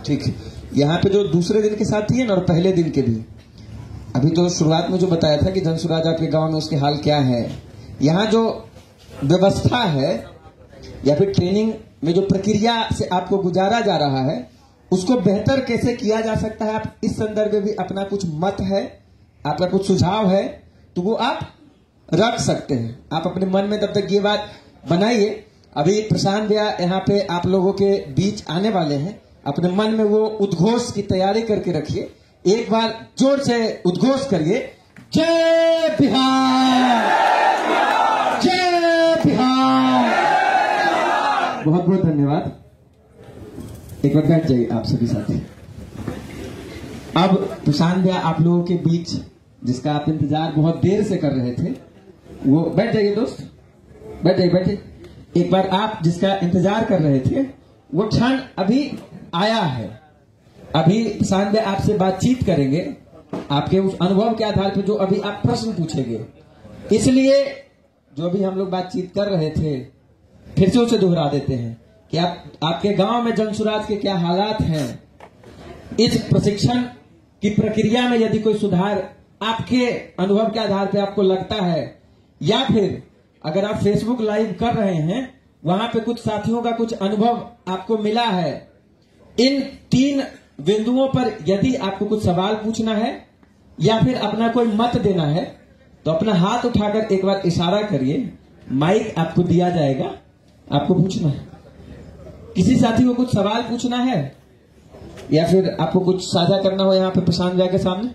ठीक है, यहाँ पे जो दूसरे दिन के साथी है ना, और पहले दिन के भी, अभी तो शुरुआत में जो बताया था कि जनसुराज आपके गांव में उसके हाल क्या है, यहाँ जो व्यवस्था है या फिर ट्रेनिंग में जो प्रक्रिया से आपको गुजारा जा रहा है, उसको बेहतर कैसे किया जा सकता है, आप इस संदर्भ में भी अपना कुछ मत है, आपका कुछ सुझाव है, तो वो आप रख सकते हैं। आप अपने मन में तब तक ये बात बनाइए। अभी प्रशांत भैया यहाँ पे आप लोगों के बीच आने वाले हैं, अपने मन में वो उद्घोष की तैयारी करके रखिए। एक बार जोर से उद्घोष करिए, जय बिहार, जय बिहार। बहुत बहुत धन्यवाद। एक बार बैठ जाइए आप सभी साथी। अब प्रशांत भैया आप लोगों के बीच, जिसका आप इंतजार बहुत देर से कर रहे थे, वो बैठ जाइए दोस्त, बैठ जाइए, बैठिए। एक बार आप जिसका इंतजार कर रहे थे, वो क्षण अभी आया है। अभी प्रशांत भैया आपसे बातचीत करेंगे, आपके उस अनुभव के आधार पर जो अभी आप प्रश्न पूछेंगे। इसलिए जो अभी हम लोग बातचीत कर रहे थे, फिर से उसे दोहरा देते हैं कि आपके गांव में जनसुराज के क्या हालात हैं। इस प्रशिक्षण की प्रक्रिया में यदि कोई सुधार आपके अनुभव के आधार पर आपको लगता है, या फिर अगर आप फेसबुक लाइव कर रहे हैं, वहां पे कुछ साथियों का कुछ अनुभव आपको मिला है, इन 3 बिंदुओं पर यदि आपको कुछ सवाल पूछना है या फिर अपना कोई मत देना है, तो अपना हाथ उठाकर एक बार इशारा करिए, माइक आपको दिया जाएगा, आपको पूछना है। किसी साथी को कुछ सवाल पूछना है या फिर आपको कुछ साझा करना हो यहाँ पे प्रशांत भैया के सामने,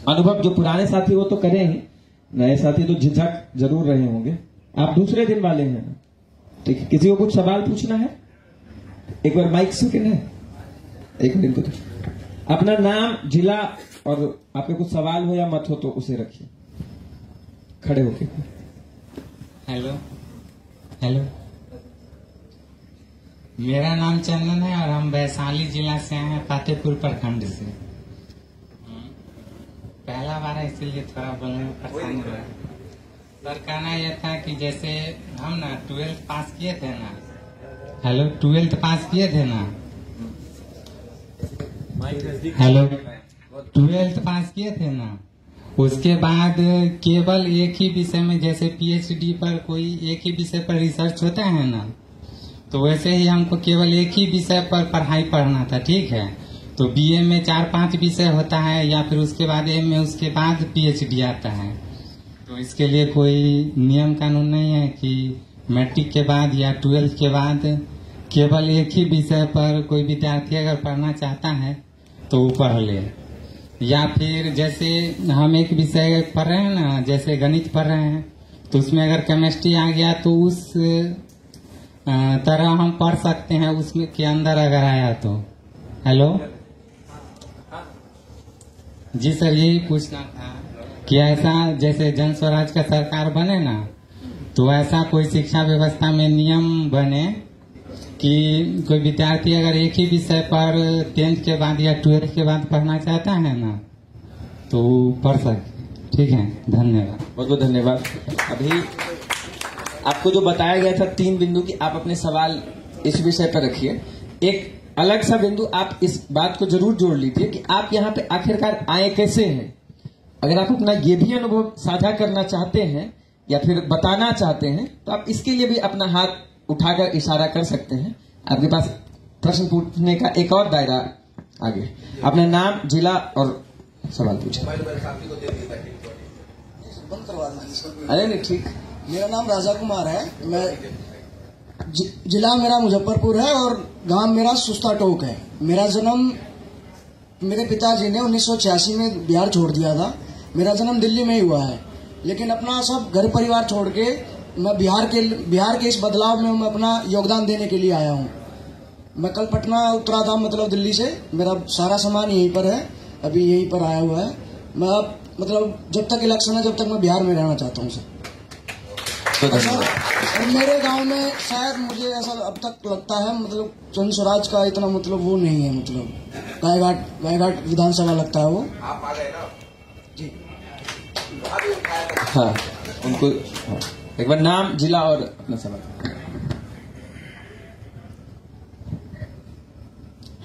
अनुभव जो पुराने साथी वो तो करें ही, नए साथी तो झिझक जरूर रहे होंगे, आप दूसरे दिन वाले हैं, ठीक है। किसी को कुछ सवाल पूछना है, एक बार माइक से है, एक मिनट को अपना नाम, जिला और आपके कुछ सवाल हो या मत हो तो उसे रखिए खड़े होके। हेलो हेलो, मेरा नाम चंदन है और हम वैशाली जिला से आए हैं, फतेहपुर प्रखंड से। पहला बार है इसलिए थोड़ा बोलने में परेशानी हो रहा है। सर कहना यह था कि जैसे हम ना 12th पास किए थे ना, हेलो 12th पास किए थे ना, हेलो 12th पास किए थे ना, उसके बाद केवल एक ही विषय में, जैसे पीएचडी पर कोई एक ही विषय पर रिसर्च होता है ना, तो वैसे ही हमको केवल एक ही विषय पर पढ़ाई पढ़ना था, ठीक है। तो बीए में 4-5 विषय होता है, या फिर उसके बाद एम में, उसके बाद पीएचडी आता है। तो इसके लिए कोई नियम कानून नहीं है कि मैट्रिक के बाद या 12th के बाद केवल एक ही विषय पर कोई विद्यार्थी अगर पढ़ना चाहता है तो वो पढ़ ले। या फिर जैसे हम एक विषय पढ़ रहे हैं ना, जैसे गणित पढ़ रहे हैं, तो उसमें अगर केमिस्ट्री आ गया तो उस तरह हम पढ़ सकते हैं उसमें के अंदर अगर आया तो। हेलो जी सर, यही पूछना था कि ऐसा जैसे जन स्वराज का सरकार बने ना, तो ऐसा कोई शिक्षा व्यवस्था में नियम बने कि कोई विद्यार्थी अगर एक ही विषय पर 10th के बाद या 12th के बाद पढ़ना चाहता है ना, तो पढ़ सकते। ठीक है, धन्यवाद। बहुत बहुत धन्यवाद। अभी आपको जो बताया गया था 3 बिंदु की, आप अपने सवाल इस विषय पर रखिए। एक अलग सा बिंदु आप इस बात को जरूर जोड़ लीजिए कि आप यहाँ पे आखिरकार आए कैसे हैं। अगर आप अपना ये भी अनुभव साझा करना चाहते हैं या फिर बताना चाहते हैं, तो आप इसके लिए भी अपना हाथ उठाकर इशारा कर सकते हैं। आपके पास प्रश्न पूछने का एक और दायरा आगे। अपना नाम, जिला और सवाल पूछे। अरे नहीं, ठीक। मेरा नाम राजा कुमार है। मैं जिला मेरा मुजफ्फरपुर है और गांव मेरा सुस्ता टोक है। मेरा जन्म, मेरे पिताजी ने 1986 में बिहार छोड़ दिया था। मेरा जन्म दिल्ली में ही हुआ है, लेकिन अपना सब घर परिवार छोड़ के मैं बिहार के इस बदलाव में मैं अपना योगदान देने के लिए आया हूँ। मैं कल पटना उतरा था, मतलब दिल्ली से। मेरा सारा सामान यहीं पर है, अभी यहीं पर आया हुआ है। मैं अब मतलब जब तक इलेक्शन है जब तक मैं बिहार में रहना चाहता हूँ सर। और मेरे गांव में शायद मुझे ऐसा अब तक लगता है, मतलब जन स्वराज का इतना मतलब वो नहीं है। मतलब गायघाट विधानसभा लगता है वो। आप आ गए ना जी। हाँ, उनको हाँ। एक बार नाम, जिला और अपना सवाल।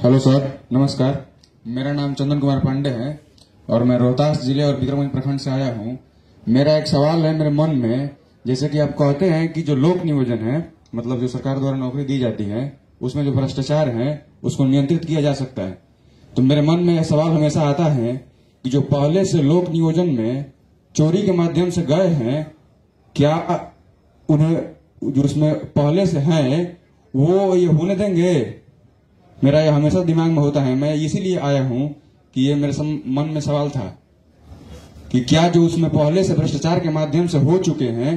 हेलो सर, नमस्कार। मेरा नाम चंदन कुमार पांडे है और मैं रोहतास जिले और विक्रमगंज प्रखंड से आया हूँ। मेरा एक सवाल है मेरे मन में, जैसे कि आप कहते हैं कि जो लोक नियोजन है, मतलब जो सरकार द्वारा नौकरी दी जाती है, उसमें जो भ्रष्टाचार है उसको नियंत्रित किया जा सकता है। तो मेरे मन में यह सवाल हमेशा आता है कि जो पहले से लोक नियोजन में चोरी के माध्यम से गए हैं, क्या उन्हें जो उसमें पहले से हैं वो ये होने देंगे? मेरा ये हमेशा दिमाग में होता है। मैं इसीलिए आया हूं कि ये मेरे मन में सवाल था कि क्या जो उसमें पहले से भ्रष्टाचार के माध्यम से हो चुके हैं,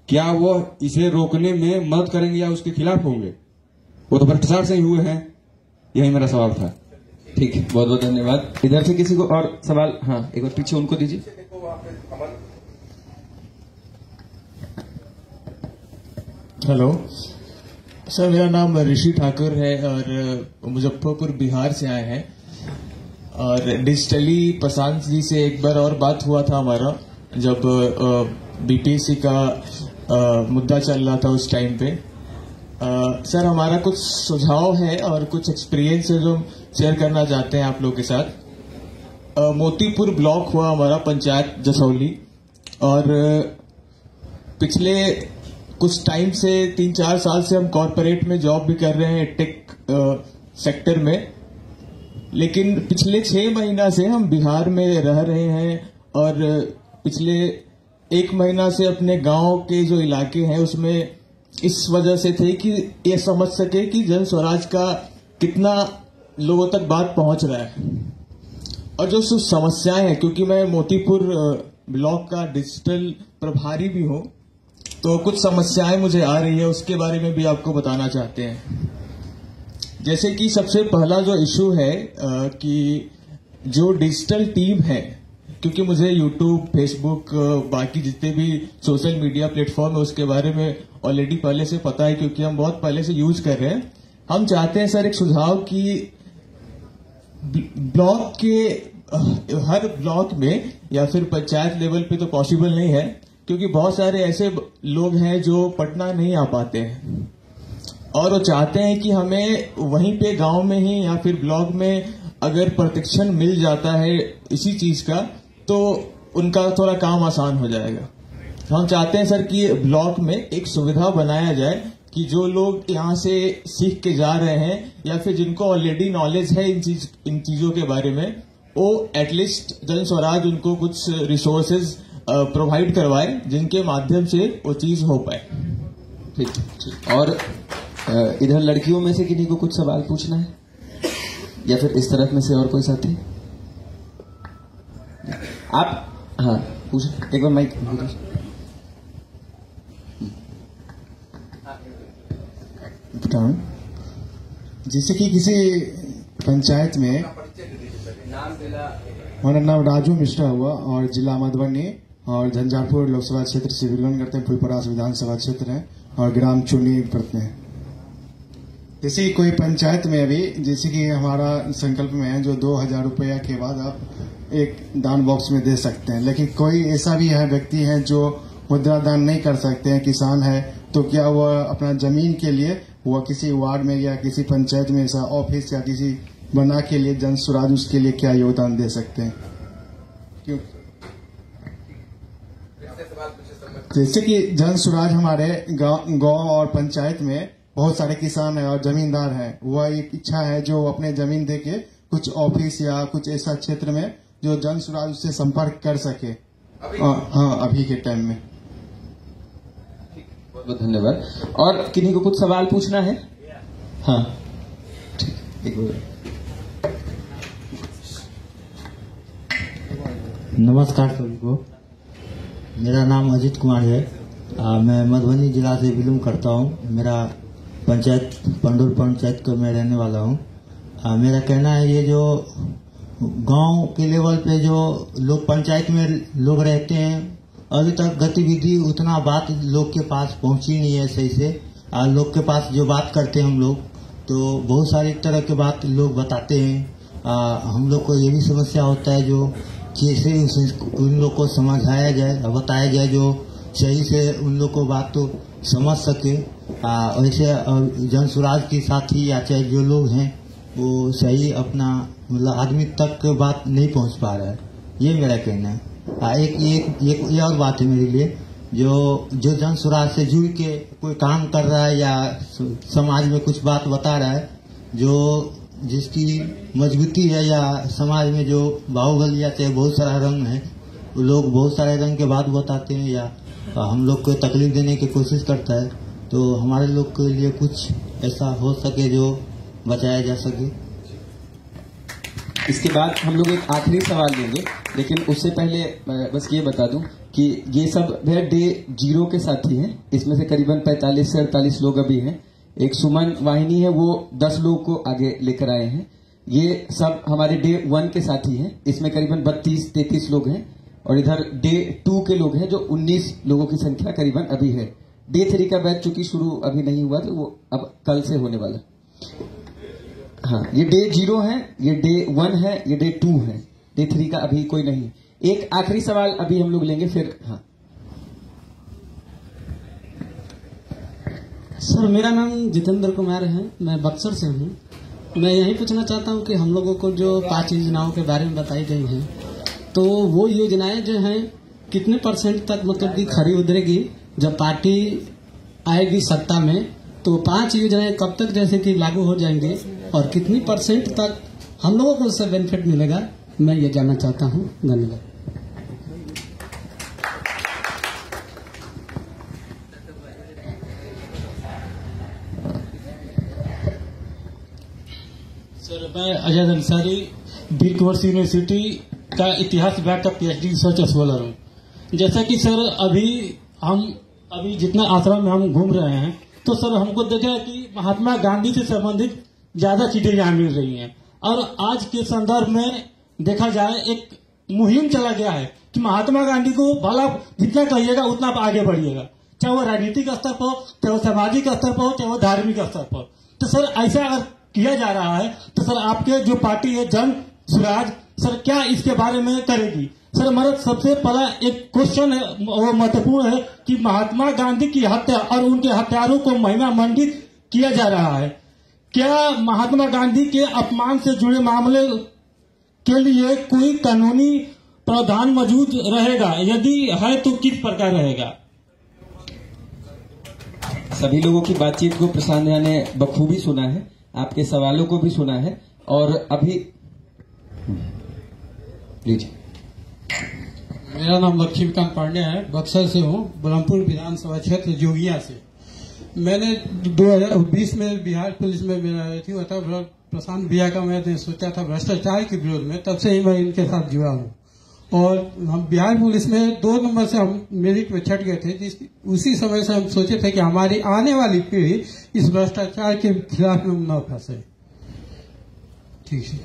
क्या वो इसे रोकने में मदद करेंगे या उसके खिलाफ होंगे? वो तो भ्रष्टाचार से ही हुए हैं। यही मेरा सवाल था। ठीक है, बहुत बहुत धन्यवाद। इधर से किसी को और सवाल? हाँ, एक बार पीछे उनको दीजिए। हेलो सर, मेरा नाम ऋषि ठाकुर है और मुजफ्फरपुर बिहार से आए हैं। और डिजिटली प्रशांत जी से एक बार और बात हुआ था हमारा, जब बीपीएससी का मुद्दा चल रहा था उस टाइम पे। सर, हमारा कुछ सुझाव है और कुछ एक्सपीरियंस है जो हम शेयर करना चाहते हैं आप लोग के साथ। मोतीपुर ब्लॉक हुआ हमारा पंचायत जसौली, और पिछले कुछ टाइम से 3-4 साल से हम कॉरपोरेट में जॉब भी कर रहे हैं, टेक सेक्टर में। लेकिन पिछले 6 महीना से हम बिहार में रह रहे हैं और पिछले 1 महीना से अपने गांव के जो इलाके हैं उसमें इस वजह से थे कि ये समझ सके कि जन स्वराज का कितना लोगों तक बात पहुंच रहा है और जो समस्याएं हैं। क्योंकि मैं मोतीपुर ब्लॉक का डिजिटल प्रभारी भी हूं, तो कुछ समस्याएं मुझे आ रही है, उसके बारे में भी आपको बताना चाहते हैं। जैसे कि सबसे पहला जो इशू है कि जो डिजिटल टीम है, क्योंकि मुझे यूट्यूब, फेसबुक, बाकी जितने भी सोशल मीडिया प्लेटफॉर्म है उसके बारे में ऑलरेडी पहले से पता है, क्योंकि हम बहुत पहले से यूज कर रहे हैं। हम चाहते हैं सर एक सुझाव कि ब्लॉक के हर ब्लॉक में या फिर पंचायत लेवल पे तो पॉसिबल नहीं है, क्योंकि बहुत सारे ऐसे लोग हैं जो पटना नहीं आ पाते हैं और वो चाहते हैं कि हमें वहीं पे गांव में ही या फिर ब्लॉक में अगर प्रशिक्षण मिल जाता है इसी चीज का, तो उनका थोड़ा काम आसान हो जाएगा। हम चाहते हैं सर कि ब्लॉक में एक सुविधा बनाया जाए कि जो लोग यहाँ से सीख के जा रहे हैं या फिर जिनको ऑलरेडी नॉलेज है इन चीजों के बारे में, वो एटलीस्ट जन स्वराज उनको कुछ रिसोर्सेज प्रोवाइड करवाए जिनके माध्यम से वो चीज हो पाए। ठीक। और इधर लड़कियों में से किन्हीं को कुछ सवाल पूछना है? या फिर इस तरफ में से और कोई साथी? आप हाँ पूछ, एक बार माइक। जैसे कि किसी पंचायत में, हमारा नाम राजू मिश्रा हुआ और जिला मधुबनी और झंझारपुर लोकसभा क्षेत्र से बिलोंग करते हैं, फुलपरास विधानसभा क्षेत्र है और ग्राम चुनी पड़ते हैं। जैसे कोई पंचायत में अभी, जैसे कि हमारा संकल्प में है जो 2000 रुपया के बाद आप एक दान बॉक्स में दे सकते हैं, लेकिन कोई ऐसा भी है व्यक्ति है जो मुद्रा दान नहीं कर सकते हैं, किसान है, तो क्या वह अपना जमीन के लिए वह किसी वार्ड में या किसी पंचायत में ऐसा ऑफिस या किसी बना के लिए जन स्वराज उसके लिए क्या योगदान दे सकते हैं? क्यों? जैसे कि जन स्वराज हमारे गांव और पंचायत में बहुत सारे किसान है और जमींदार हैं, वह एक इच्छा है जो अपने जमीन दे के कुछ ऑफिस या कुछ ऐसा क्षेत्र में जो जन स्वराज उससे संपर्क कर सके। हाँ, अभी के टाइम में। बहुत बहुत धन्यवाद। और किन्हीं को कुछ सवाल पूछना है? हाँ ठीक, एक बार। नमस्कार सभी को, मेरा नाम अजित कुमार है। मैं मधुबनी जिला से बिलोंग करता हूँ। मेरा पंचायत पंडुर पंचायत का मैं रहने वाला हूँ। मेरा कहना है ये जो गांव के लेवल पे जो लोग पंचायत में लोग रहते हैं, अभी तक गतिविधि उतना बात लोग के पास पहुंची नहीं है सही से। लोग के पास जो बात करते हैं हम लोग, तो बहुत सारी तरह के बात लोग बताते हैं। हम लोग को ये भी समस्या होता है जो कैसे उन लोग को समझाया जाए, बताया जाए जो सही से उन लोग को बात तो समझ सके। वैसे जन स्वराज के साथी या चाहे जो लोग हैं वो सही अपना मतलब आदमी तक बात नहीं पहुंच पा रहा है, ये मेरा कहना है। एक और बात है मेरे लिए, जो जन स्वराज से जुड़ के कोई काम कर रहा है या समाज में कुछ बात बता रहा है, जो जिसकी मजबूती है या समाज में जो बाहुबली या चाहे बहुत सारा रंग है, वो लोग बहुत सारे रंग के बात बताते हैं या हम लोग को तकलीफ देने की कोशिश करता है, तो हमारे लोग के लिए कुछ ऐसा हो सके जो बचाया जा सके। इसके बाद हम लोग एक आखिरी सवाल लेंगे, लेकिन उससे पहले बस ये बता दूं कि ये सब भैया डे 0 के साथी हैं। इसमें से करीबन 45 से 48 लोग अभी हैं। एक सुमन वाहिनी है, वो 10 लोग को आगे लेकर आए हैं। ये सब हमारे डे 1 के साथी हैं। इसमें करीबन 32-33 लोग हैं और इधर डे 2 के लोग हैं जो 19 लोगों की संख्या करीबन अभी है। डे 3 का बैच चूंकि शुरू अभी नहीं हुआ तो वो अब कल से होने वाला। हाँ, ये डे 0 है, ये डे 1 है, ये डे 2 है। डे 3 का अभी कोई नहीं। एक आखिरी सवाल अभी हम लोग लेंगे फिर। हाँ सर, मेरा नाम जितेंद्र कुमार है, मैं बक्सर से हूँ। मैं यही पूछना चाहता हूँ कि हम लोगों को जो 5 योजनाओं के बारे में बताई गई हैं, तो वो योजनाएं जो हैं कितने % तक मतलब कि खरी उतरेगी जब पार्टी आएगी सत्ता में, तो 5 योजनाएं कब तक जैसे कि लागू हो जाएंगी और कितनी % तक हम लोगों को उससे बेनिफिट मिलेगा, मैं ये जानना चाहता हूँ। धन्यवाद। सर, मैं अजय अंसारी वीर कुंवर सिंह यूनिवर्सिटी का इतिहास विभाग का PhD रिसर्च स्कॉलर हूँ। जैसा कि सर अभी जितना आश्रम में हम घूम रहे हैं, तो सर हमको देखा कि महात्मा गांधी से संबंधित ज्यादा चीजें यहाँ मिल रही हैं। और आज के संदर्भ में देखा जाए एक मुहिम चला गया है कि महात्मा गांधी को भला जितना कहिएगा उतना आप आगे बढ़िएगा, चाहे वो राजनीतिक स्तर पर हो, चाहे वो सामाजिक स्तर पर हो, चाहे वो धार्मिक स्तर पर। तो सर ऐसा अगर किया जा रहा है तो सर आपके जो पार्टी है जन स्वराज, सर क्या इसके बारे में करेगी? सर हमारा सबसे पहला एक क्वेश्चन है, वो महत्वपूर्ण है कि महात्मा गांधी की हत्या और उनके हत्यारों को महिमा मंडित किया जा रहा है। क्या महात्मा गांधी के अपमान से जुड़े मामले के लिए कोई कानूनी प्रावधान मौजूद रहेगा? यदि है तो किस प्रकार रहेगा? सभी लोगों की बातचीत को प्रशांत झा ने बखूबी सुना है, आपके सवालों को भी सुना है। और अभी लीजिए। मेरा नाम लक्ष्मीकांत पांडे है, बक्सर से हूँ, ब्रह्मपुर विधानसभा क्षेत्र जोगिया से। मैंने 2020 में बिहार पुलिस में मेरा थी हुआ था प्रशांत भैया का, मैंने सोचा था भ्रष्टाचार के विरोध में, तब से ही मैं इनके साथ जुड़ा हूँ। और हम बिहार पुलिस में 2 नंबर से हम मेरिट में छट गए थे। उसी समय से हम सोचे थे कि हमारी आने वाली पीढ़ी इस भ्रष्टाचार के खिलाफ में न फंसे। ठीक है।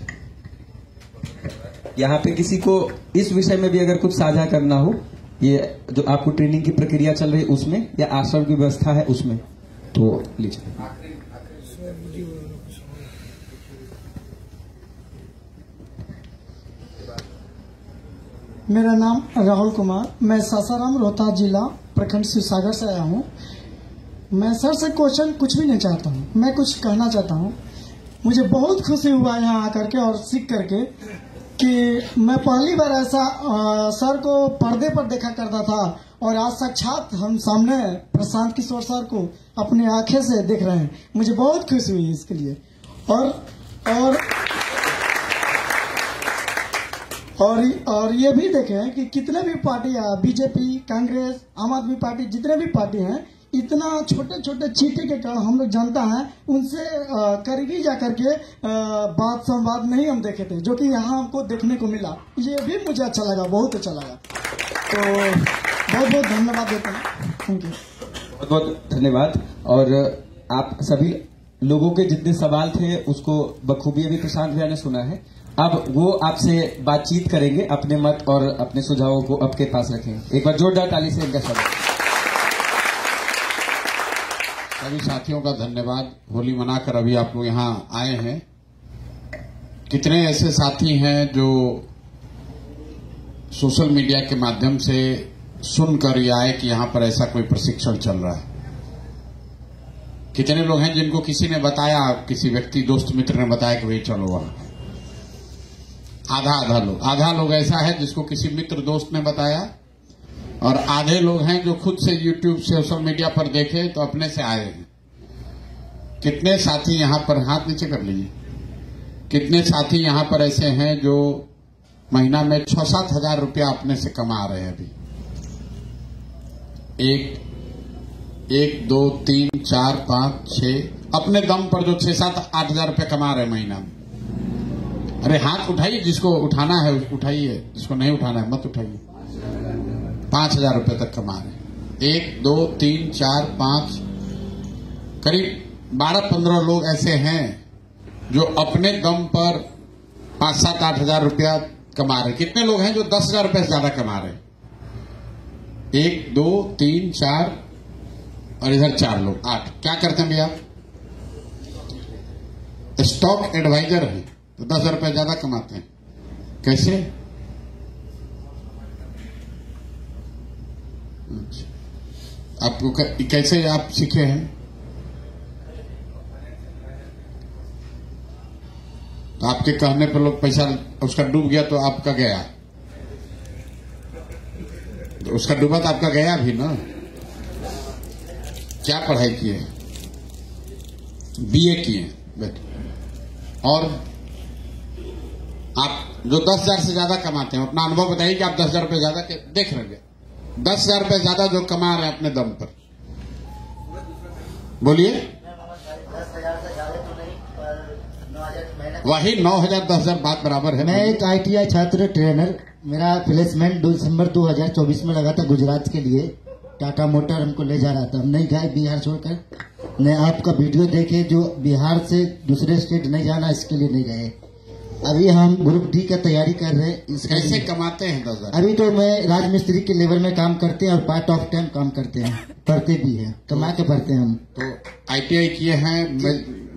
यहाँ पे किसी को इस विषय में भी अगर कुछ साझा करना हो, ये जो आपको ट्रेनिंग की प्रक्रिया चल रही है उसमें, या आश्रम की व्यवस्था है उसमें, तो लीजिए। मेरा नाम राहुल कुमार, मैं सासाराम रोहतास जिला प्रखंड शिवसागर से आया हूँ। मैं सर से क्वेश्चन कुछ भी नहीं चाहता हूँ, मैं कुछ कहना चाहता हूँ। मुझे बहुत खुशी हुआ यहाँ आकर के और सीख करके कि मैं पहली बार ऐसा सर को पर्दे पर देखा करता था और आज साक्षात हम सामने प्रशांत किशोर सर को अपने आंखें से देख रहे हैं। मुझे बहुत खुशी हुई इसके लिए। और ये भी देखें कि कितने भी पार्टियां, बीजेपी, कांग्रेस, आम आदमी पार्टी, जितने भी पार्टी हैं, इतना छोटे छोटे चीटे के कारण हम लोग जनता हैं उनसे करीबी जाकर के बात संवाद नहीं हम देखे थे, जो कि यहाँ हमको देखने को मिला। ये भी मुझे अच्छा लगा, बहुत अच्छा लगा। तो बहुत बहुत धन्यवाद देते हैं। Thank you. बहुत बहुत धन्यवाद। और आप सभी लोगों के जितने सवाल थे उसको बखूबी अभी प्रशांत भैया ने सुना है। अब वो आपसे बातचीत करेंगे, अपने मत और अपने सुझावों को आपके पास रखेंगे। एक बार जोरदार ताली से इनका स्वागत। सभी साथियों का धन्यवाद। होली मनाकर अभी आप लोग यहाँ आए हैं। कितने ऐसे साथी हैं जो सोशल मीडिया के माध्यम से सुनकर ये आए कि यहाँ पर ऐसा कोई प्रशिक्षण चल रहा है। कितने लोग हैं जिनको किसी ने बताया, किसी व्यक्ति, दोस्त, मित्र ने बताया कि भाई चलो वहां। आधा लोग ऐसा है जिसको किसी मित्र, दोस्त ने बताया, और आधे लोग हैं जो खुद से यूट्यूब, सोशल मीडिया पर देखे तो अपने से आए हैं। कितने साथी यहाँ पर, हाथ नीचे कर लीजिए, कितने साथी यहाँ पर ऐसे हैं जो महीना में 6-7 हजार रुपया अपने से कमा रहे हैं। अभी 1, 2, 3, 4, 5, 6 अपने दम पर जो 6-7-8 हजार रुपया कमा रहे हैं महीना में। अरे हाथ उठाइए, जिसको उठाना है उठाइए, जिसको नहीं उठाना है मत उठाइए। 5,000 रुपए तक कमा रहे। 1, 2, 3, 4, 5 करीब 12-15 लोग ऐसे हैं जो अपने दम पर 5-7-8 हजार रुपया कमा रहे। कितने लोग हैं जो 10,000 रुपए से ज्यादा कमा रहे? 1, 2, 3, 4 और इधर 4 लोग, 8। क्या करते हैं भैया? स्टॉक एडवाइजर है, तो 10,000 रुपए ज्यादा कमाते हैं। कैसे? आपको कैसे आप सीखे हैं? तो आपके कहने पर लोग पैसा उसका डूब गया तो आपका गया, तो उसका डूबा तो आपका गया भी ना। क्या पढ़ाई किए? BA किए बेटे। और आप जो 10,000 से ज्यादा कमाते हैं, अपना अनुभव बताइए कि आप 10,000 रुपए ज्यादा देख रहे हैं। 10,000 रुपए ज्यादा जो कमा रहे हैं अपने दम पर, बोलिए। वही 9,000 10,000 बात बराबर है। मैं एक ITI छात्र ट्रेनर, मेरा प्लेसमेंट दिसंबर 2024 में लगा था गुजरात के लिए। टाटा मोटर हमको ले जा रहा था, हम नहीं गए बिहार छोड़कर। ने आपका वीडियो देखे, जो बिहार से दूसरे स्टेट नहीं जाना, इसके लिए नहीं गए। अभी हम ग्रुप D का तैयारी कर रहे हैं। कैसे कमाते हैं 10,000? अभी तो मैं राजमिस्त्री के लेवल में काम करते हैं और पार्ट ऑफ टाइम काम करते हैं, पढ़ते भी हैं, कमा के पढ़ते हैं हम। तो ITI किए हैं,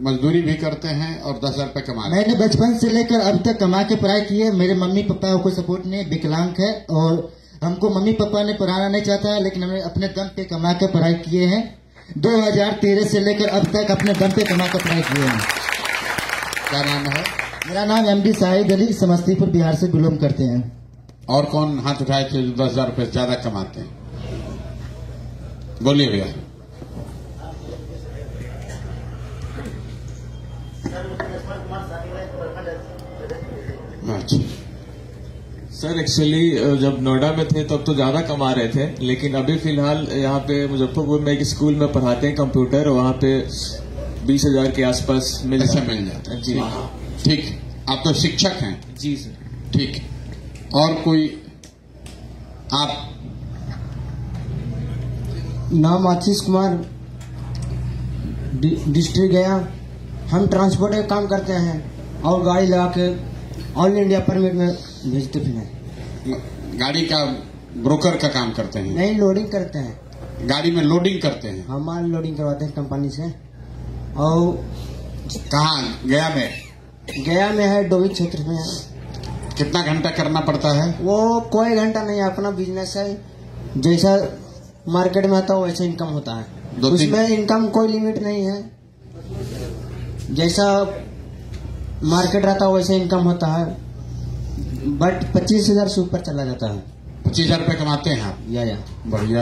मजदूरी भी करते हैं और 10,000 रुपए कमा रहे हैं। मैंने बचपन से लेकर अब तक कमा के पढ़ाई की है। मेरे मम्मी पापा को सपोर्ट नहीं, विकलांग है, और हमको मम्मी पापा ने पढ़ाना नहीं चाहता है, लेकिन हमने अपने दम पे कमा के पढ़ाई किए हैं। 2013 से लेकर अब तक अपने दम पे कमा कर पढ़ाई किए हैं। क्या नाम है? मेरा नाम MD शाहिद अली, समस्तीपुर बिहार से बिलोंग करते हैं। और कौन हाथ उठाए थे जो 10,000 रुपए ज्यादा कमाते हैं? बोलिए भैया। अच्छा, सर एक्चुअली जब नोएडा में थे तब तो ज्यादा कमा रहे थे, लेकिन अभी फिलहाल यहाँ पे मुजफ्फरपुर में एक स्कूल में पढ़ाते हैं कंप्यूटर, वहाँ पे 20,000 के आसपास मिल जाता है। जी ठीक, आप तो शिक्षक हैं। जी सर। ठीक, और कोई? आप? नाम आशीष कुमार, डिस्ट्रिक्ट गया। हम ट्रांसपोर्ट का काम करते हैं और गाड़ी लगा के ऑल इंडिया परमिट में भेजते फिर। गाड़ी का ब्रोकर का काम करते हैं? नहीं, लोडिंग करते हैं। गाड़ी में लोडिंग करते हैं? हम माल लोडिंग करवाते हैं कंपनी से। और कहाँ? गया में? गया में है, डोभी क्षेत्र में है। कितना घंटा करना पड़ता है? वो कोई घंटा नहीं, अपना बिजनेस है। जैसा मार्केट में आता है वैसे इनकम होता है, उसमें इनकम कोई लिमिट नहीं है। जैसा मार्केट रहता है वैसे इनकम होता है, बट 25,000 से ऊपर चला जाता है। 25,000 रुपये कमाते हैं आप? या बढ़िया।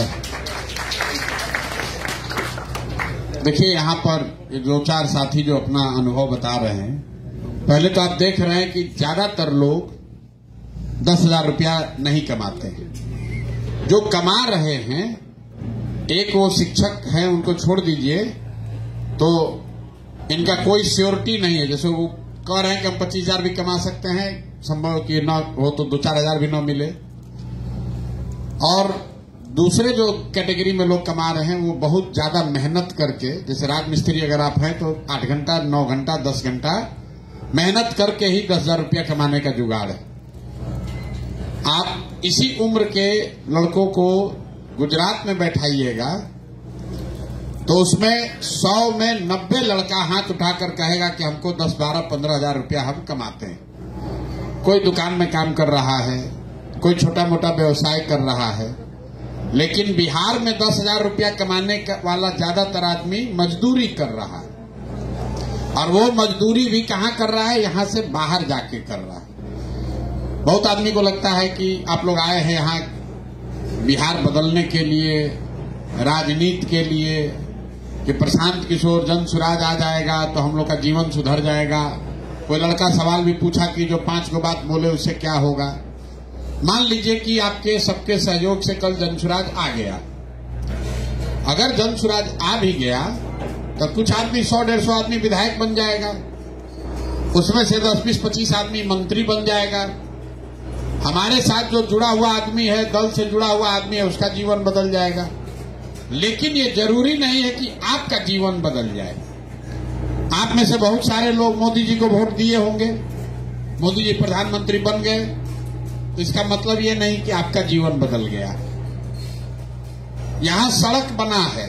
देखिए यहाँ पर दो चार साथी जो अपना अनुभव बता रहे हैं, पहले तो आप देख रहे हैं कि ज्यादातर लोग 10,000 रुपया नहीं कमाते हैं। जो कमा रहे हैं, एक वो शिक्षक हैं, उनको छोड़ दीजिए, तो इनका कोई श्योरिटी नहीं है। जैसे वो कह रहे हैं कि हम 25,000 भी कमा सकते हैं, संभव कि ना हो तो 2-4 हजार भी ना मिले। और दूसरे जो कैटेगरी में लोग कमा रहे हैं वो बहुत ज्यादा मेहनत करके, जैसे राज मिस्त्री अगर आप हैं तो 8 घंटा, 9 घंटा, 10 घंटा मेहनत करके ही 10,000 रुपया कमाने का जुगाड़ है। आप इसी उम्र के लड़कों को गुजरात में बैठाइएगा तो उसमें 100 में 90 लड़का हाथ उठाकर कहेगा कि हमको 10, 12, 15 हजार रुपया हम कमाते हैं। कोई दुकान में काम कर रहा है, कोई छोटा मोटा व्यवसाय कर रहा है, लेकिन बिहार में 10,000 रुपया कमाने वाला ज्यादातर आदमी मजदूरी कर रहा है। और वो मजदूरी भी कहाँ कर रहा है? यहाँ से बाहर जाके कर रहा है। बहुत आदमी को लगता है कि आप लोग आए हैं यहाँ बिहार बदलने के लिए, राजनीति के लिए, कि प्रशांत किशोर, जन सुराज आ जाएगा तो हम लोग का जीवन सुधर जाएगा। कोई लड़का सवाल भी पूछा कि जो 5 गो बात बोले उससे क्या होगा। मान लीजिए कि आपके सबके सहयोग से कल जनसुराज आ गया। अगर जनसुराज आ भी गया तो कुछ आदमी 100-150 आदमी विधायक बन जाएगा, उसमें से 10, 20, 25 आदमी मंत्री बन जाएगा। हमारे साथ जो जुड़ा हुआ आदमी है, दल से जुड़ा हुआ आदमी है, उसका जीवन बदल जाएगा। लेकिन ये जरूरी नहीं है कि आपका जीवन बदल जाए। आप में से बहुत सारे लोग मोदी जी को वोट दिए होंगे, मोदी जी प्रधानमंत्री बन गए, तो इसका मतलब ये नहीं कि आपका जीवन बदल गया। यहां सड़क बना है,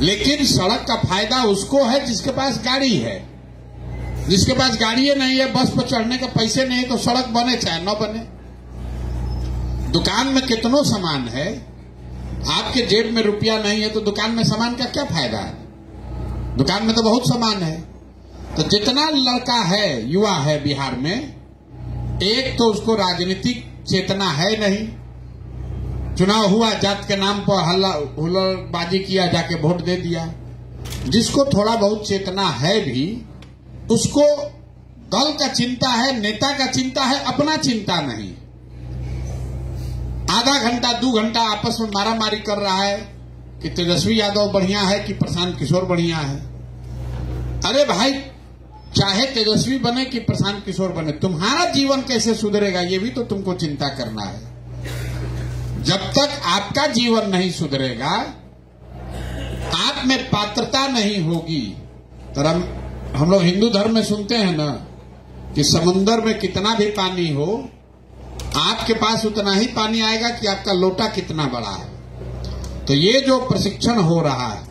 लेकिन सड़क का फायदा उसको है जिसके पास गाड़ी है। जिसके पास गाड़ी नहीं है, बस पर चढ़ने के पैसे नहीं, तो सड़क बने चाहे न बने। दुकान में कितनों सामान है, आपके जेब में रुपया नहीं है तो दुकान में सामान का क्या फायदा है? दुकान में तो बहुत सामान है। तो जितना लड़का है, युवा है बिहार में, एक तो उसको राजनीतिक चेतना है नहीं। चुनाव हुआ, जात के नाम पर हुल्लड़बाजी किया, जाके वोट दे दिया। जिसको थोड़ा बहुत चेतना है भी, उसको दल का चिंता है, नेता का चिंता है, अपना चिंता नहीं। आधा घंटा 2 घंटा आपस में मारामारी कर रहा है कि तेजस्वी यादव बढ़िया है कि प्रशांत किशोर बढ़िया है। अरे भाई, चाहे तेजस्वी बने कि प्रशांत किशोर बने, तुम्हारा जीवन कैसे सुधरेगा ये भी तो तुमको चिंता करना है। जब तक आपका जीवन नहीं सुधरेगा, आप में पात्रता नहीं होगी। तो हम लोग हिंदू धर्म में सुनते हैं ना कि समुंदर में कितना भी पानी हो, आपके पास उतना ही पानी आएगा कि आपका लोटा कितना बड़ा है। तो ये जो प्रशिक्षण हो रहा है,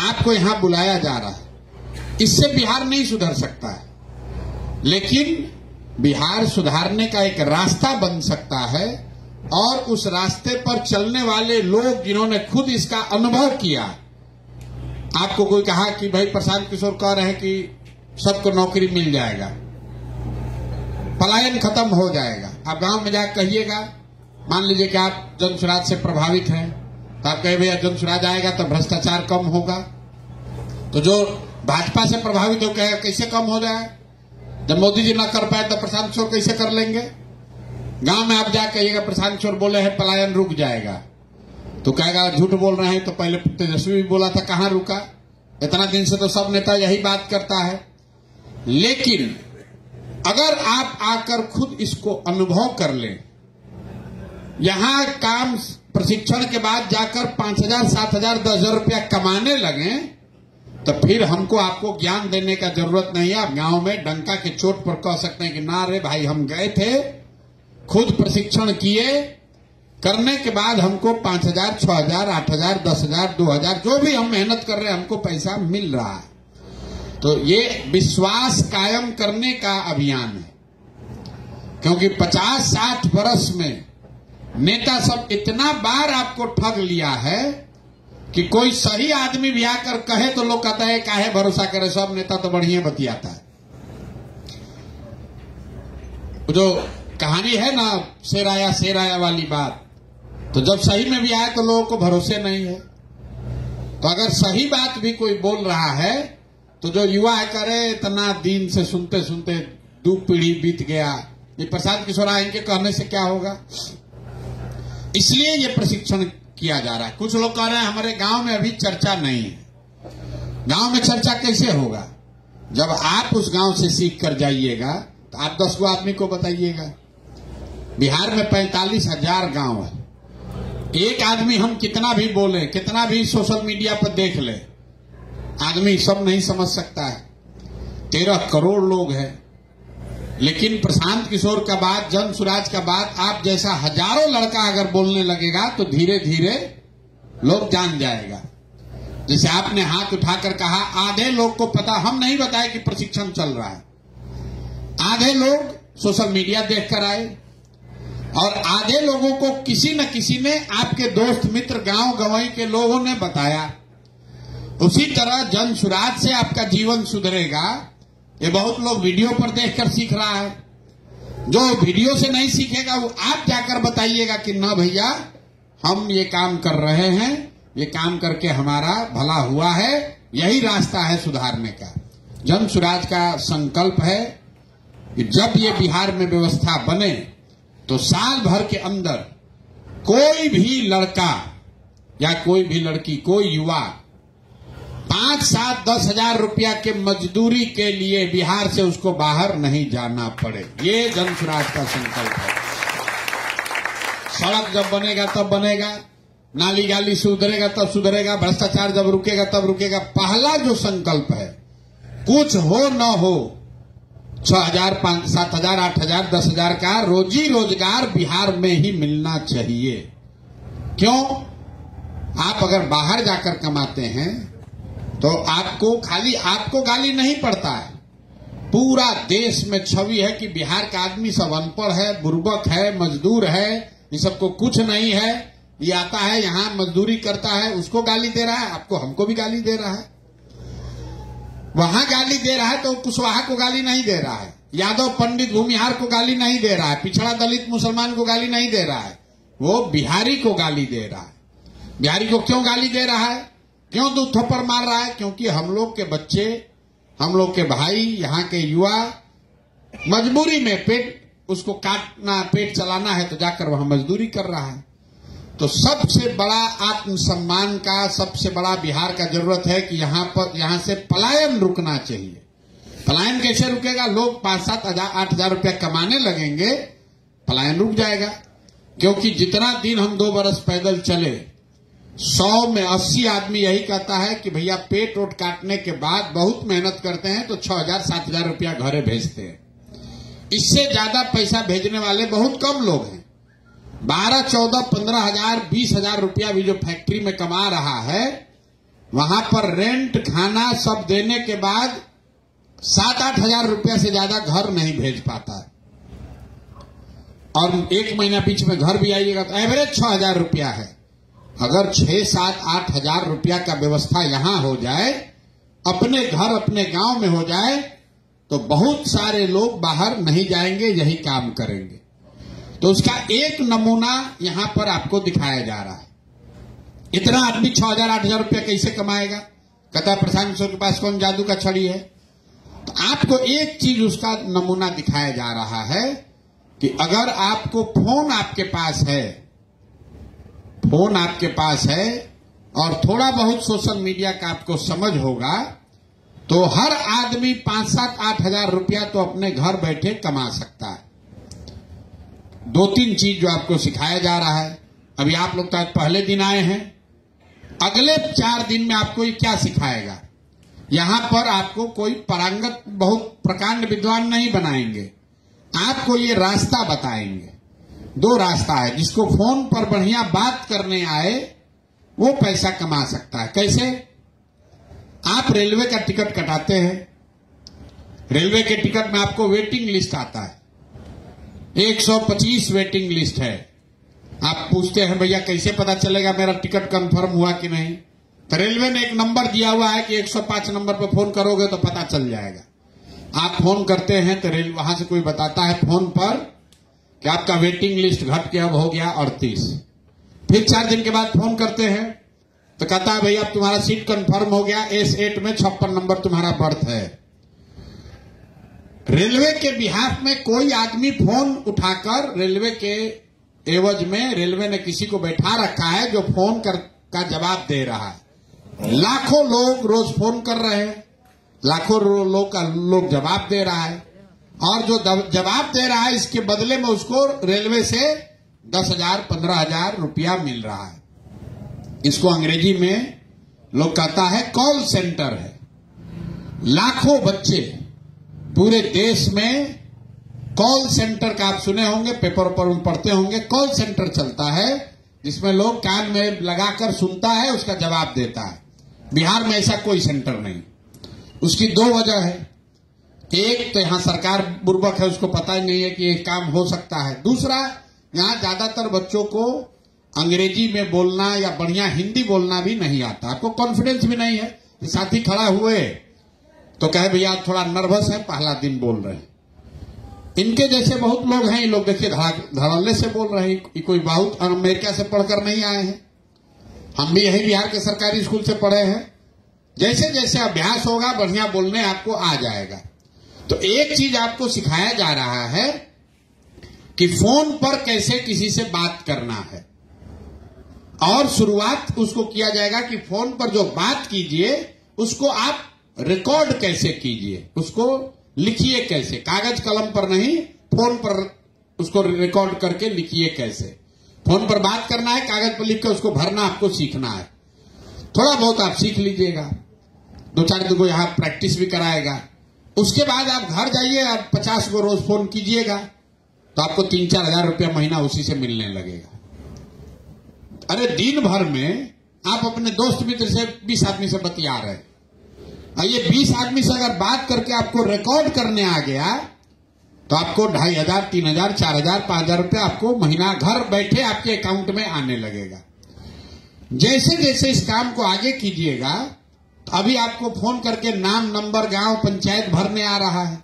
आपको यहां बुलाया जा रहा है, इससे बिहार नहीं सुधर सकता है। लेकिन बिहार सुधारने का एक रास्ता बन सकता है, और उस रास्ते पर चलने वाले लोग जिन्होंने खुद इसका अनुभव किया। आपको कोई कहा कि भाई प्रशांत किशोर कह रहे हैं कि सबको नौकरी मिल जाएगा, पलायन खत्म हो जाएगा। आप गांव में जाकर कहिएगा, मान लीजिए कि आप जनसुराज से प्रभावित हैं, तो आप कहे भैया जनसुराज आएगा तो भ्रष्टाचार कम होगा। तो जो भाजपा से प्रभावित हो कहेगा कैसे कम हो जाए, जब मोदी जी ना कर पाए तो प्रशांत किशोर कैसे कर लेंगे। गांव में आप जा कहिएगा प्रशांत किशोर बोले हैं पलायन रुक जाएगा, तो कहेगा झूठ बोल रहे हैं, तो पहले तेजस्वी भी बोला था, कहां रुका? इतना दिन से तो सब नेता यही बात करता है। लेकिन अगर आप आकर खुद इसको अनुभव कर लें, यहां काम प्रशिक्षण के बाद जाकर 5,000, 7,000, 10,000 रुपया कमाने लगे, तो फिर हमको आपको ज्ञान देने का जरूरत नहीं है। आप गांव में डंका के चोट पर कह सकते हैं कि ना रे भाई, हम गए थे, खुद प्रशिक्षण किए, करने के बाद हमको 5,000, 6,000, 8,000, 10,000, 2,000 जो भी हम मेहनत कर रहे हैं हमको पैसा मिल रहा है। तो ये विश्वास कायम करने का अभियान है, क्योंकि 50-60 वर्ष में नेता सब इतना बार आपको ठग लिया है कि कोई सही आदमी भी आकर कहे तो लोग कहता है काहे भरोसा करे, सब नेता तो बढ़िया बतियाता है। जो कहानी है ना शेर आया वाली बात, तो जब सही में भी आए तो लोगों को भरोसे नहीं है। तो अगर सही बात भी कोई बोल रहा है तो जो युवा है करे इतना दिन से सुनते सुनते 2 पीढ़ी बीत गया, ये प्रशांत किशोर इनके कहने से क्या होगा? इसलिए ये प्रशिक्षण किया जा रहा है। कुछ लोग कह रहे हैं हमारे गांव में अभी चर्चा नहीं है। गांव में चर्चा कैसे होगा? जब आप उस गांव से सीख कर जाइएगा तो आप 10 गो आदमी को बताइएगा। बिहार में 45,000 गांव है। एक आदमी हम कितना भी बोले, कितना भी सोशल मीडिया पर देख ले, आदमी सब नहीं समझ सकता है। 13 करोड़ लोग हैं। लेकिन प्रशांत किशोर का बात, जन सुराज का बात, आप जैसा हजारों लड़का अगर बोलने लगेगा तो धीरे धीरे लोग जान जाएगा। जैसे आपने हाथ उठाकर कहा, आधे लोग को पता, हम नहीं बताए कि प्रशिक्षण चल रहा है। आधे लोग सोशल मीडिया देखकर आए और आधे लोगों को किसी न किसी ने, आपके दोस्त मित्र गांव गंवई के लोगों ने बताया। उसी तरह जन सुराज से आपका जीवन सुधरेगा। ये बहुत लोग वीडियो पर देखकर सीख रहा है। जो वीडियो से नहीं सीखेगा वो आप जाकर बताइएगा कि ना भैया हम ये काम कर रहे हैं, ये काम करके हमारा भला हुआ है, यही रास्ता है सुधारने का। जन सुराज का संकल्प है कि जब ये बिहार में व्यवस्था बने तो साल भर के अंदर कोई भी लड़का या कोई भी लड़की, कोई युवा 5, 7, 10 हजार रुपया के मजदूरी के लिए बिहार से उसको बाहर नहीं जाना पड़े। ये जन सुराज का संकल्प है। सड़क जब बनेगा तब बनेगा, नाली गाली सुधरेगा तब सुधरेगा, भ्रष्टाचार जब रुकेगा तब रुकेगा। पहला जो संकल्प है, कुछ हो न हो, 6,000, 5, 7,000, 8,000, 10,000 का रोजी रोजगार बिहार में ही मिलना चाहिए। क्यों? आप अगर बाहर जाकर कमाते हैं तो आपको खाली आपको गाली नहीं पड़ता है, पूरा देश में छवि है कि बिहार का आदमी सब अनपढ़ है, बुर्बक है, मजदूर है, ये सबको कुछ नहीं है, ये आता है यहां मजदूरी करता है, उसको गाली दे रहा है, आपको हमको भी गाली दे रहा है। वहां गाली दे रहा है तो कुशवाहा को गाली नहीं दे रहा है, यादव पंडित भूमिहार को गाली नहीं दे रहा है, पिछड़ा दलित मुसलमान को गाली नहीं दे रहा है, वो बिहारी को गाली दे रहा है। बिहारी को क्यों गाली दे रहा है, क्यों 2 थप्पड़ मार रहा है? क्योंकि हम लोग के बच्चे, हम लोग के भाई, यहाँ के युवा मजबूरी में उसको काटना, पेट चलाना है तो जाकर वहां मजदूरी कर रहा है। तो सबसे बड़ा आत्मसम्मान का, सबसे बड़ा बिहार का जरूरत है कि यहां से पलायन रुकना चाहिए। पलायन कैसे रुकेगा? लोग 5, 7, 8 हजार रुपया कमाने लगेंगे, पलायन रुक जाएगा। क्योंकि जितना दिन हम 2 बरस पैदल चले, 100 में 80 आदमी यही कहता है कि भैया पेट ओट काटने के बाद बहुत मेहनत करते हैं तो 6,000, 7,000 रुपया घरे भेजते हैं। इससे ज्यादा पैसा भेजने वाले बहुत कम लोग हैं। 12, 14, 15 हजार, 20 हजार रुपया भी जो फैक्ट्री में कमा रहा है, वहां पर रेंट, खाना सब देने के बाद 7, 8 हजार रुपया से ज्यादा घर नहीं भेज पाता है। और 1 महीना बीच में घर भी आइएगा तो एवरेज 6,000 रुपया है। अगर 6, 7, 8 हजार रुपया का व्यवस्था यहां हो जाए, अपने घर अपने गांव में हो जाए, तो बहुत सारे लोग बाहर नहीं जाएंगे, यही काम करेंगे। तो उसका एक नमूना यहां पर आपको दिखाया जा रहा है। इतना आदमी 6,000, 8,000 रुपया कैसे कमाएगा? कहता प्रशांत किशोर के पास कौन जादू का छड़ी है? तो आपको एक चीज उसका नमूना दिखाया जा रहा है कि अगर आपको फोन आपके पास है और थोड़ा बहुत सोशल मीडिया का आपको समझ होगा, तो हर आदमी 5-7-8 हजार रुपया तो अपने घर बैठे कमा सकता है। 2-3 चीज जो आपको सिखाया जा रहा है, अभी आप लोग तो आज पहले दिन आए हैं, अगले 4 दिन में आपको ये क्या सिखाएगा। यहां पर आपको कोई पारंगत बहुत प्रकांड विद्वान नहीं बनाएंगे, आपको ये रास्ता बताएंगे। 2 रास्ता है, जिसको फोन पर बढ़िया बात करने आए वो पैसा कमा सकता है। कैसे? आप रेलवे का टिकट कटाते हैं, रेलवे के टिकट में आपको वेटिंग लिस्ट आता है, 125 वेटिंग लिस्ट है। आप पूछते हैं भैया कैसे पता चलेगा मेरा टिकट कंफर्म हुआ कि नहीं, तो रेलवे ने एक नंबर दिया हुआ है कि 105 नंबर पर फोन करोगे तो पता चल जाएगा। आप फोन करते हैं तो रेल वहां से कोई बताता है फोन पर कि आपका वेटिंग लिस्ट घट के अब हो गया 38। फिर 4 दिन के बाद फोन करते हैं तो कहता है भैया अब तुम्हारा सीट कंफर्म हो गया, S8 में 56 नंबर तुम्हारा बर्थ है। रेलवे के बिहाफ में कोई आदमी फोन उठाकर, रेलवे के एवज में रेलवे ने किसी को बैठा रखा है जो फोन का जवाब दे रहा है। लाखों लोग रोज फोन कर रहे हैं, लाखों लोग जवाब दे रहा है, और जो जवाब दे रहा है इसके बदले में उसको रेलवे से 10,000 15,000 रुपया मिल रहा है। इसको अंग्रेजी में लोग कहता है कॉल सेंटर है। लाखों बच्चे पूरे देश में कॉल सेंटर का आप सुने होंगे, पेपर पर पढ़ते होंगे, कॉल सेंटर चलता है जिसमें लोग कान में लगाकर सुनता है, उसका जवाब देता है। बिहार में ऐसा कोई सेंटर नहीं। उसकी 2 वजह है, एक तो यहां सरकार बुर्बक है, उसको पता ही नहीं है कि ये काम हो सकता है। दूसरा, यहां ज्यादातर बच्चों को अंग्रेजी में बोलना या बढ़िया हिंदी बोलना भी नहीं आता, आपको कॉन्फिडेंस भी नहीं है। साथी खड़ा हुए तो कहे भैया थोड़ा नर्वस है, पहला दिन बोल रहे हैं। इनके जैसे बहुत लोग हैं, ये लोग देखिए धड़ल्ले से बोल रहे हैं, कोई बहुत अमेरिका से पढ़कर नहीं आए हैं। हम भी यही बिहार के सरकारी स्कूल से पढ़े हैं। जैसे जैसे अभ्यास होगा बढ़िया बोलने आपको आ जाएगा। तो एक चीज आपको सिखाया जा रहा है कि फोन पर कैसे किसी से बात करना है, और शुरुआत उसको किया जाएगा कि फोन पर जो बात कीजिए उसको आप रिकॉर्ड कैसे कीजिए, उसको लिखिए कैसे, कागज कलम पर नहीं, फोन पर उसको रिकॉर्ड करके लिखिए कैसे। फोन पर बात करना है, कागज पर लिख कर उसको भरना आपको सीखना है। थोड़ा बहुत आप सीख लीजिएगा, 2-4 दिन को यहां प्रैक्टिस भी कराएगा। उसके बाद आप घर जाइए, आप 50 को रोज फोन कीजिएगा तो आपको 3-4 हजार रुपया महीना उसी से मिलने लगेगा। अरे दिन भर में आप अपने दोस्त मित्र से 20 आदमी से बतिया रहे, और ये 20 आदमी से अगर बात करके आपको रिकॉर्ड करने आ गया तो आपको 2,500, 3,000, 4,000, 5,000 रुपया आपको महीना घर बैठे आपके अकाउंट में आने लगेगा। जैसे जैसे इस काम को आगे कीजिएगा, तो अभी आपको फोन करके नाम, नंबर, गांव, पंचायत भरने आ रहा है।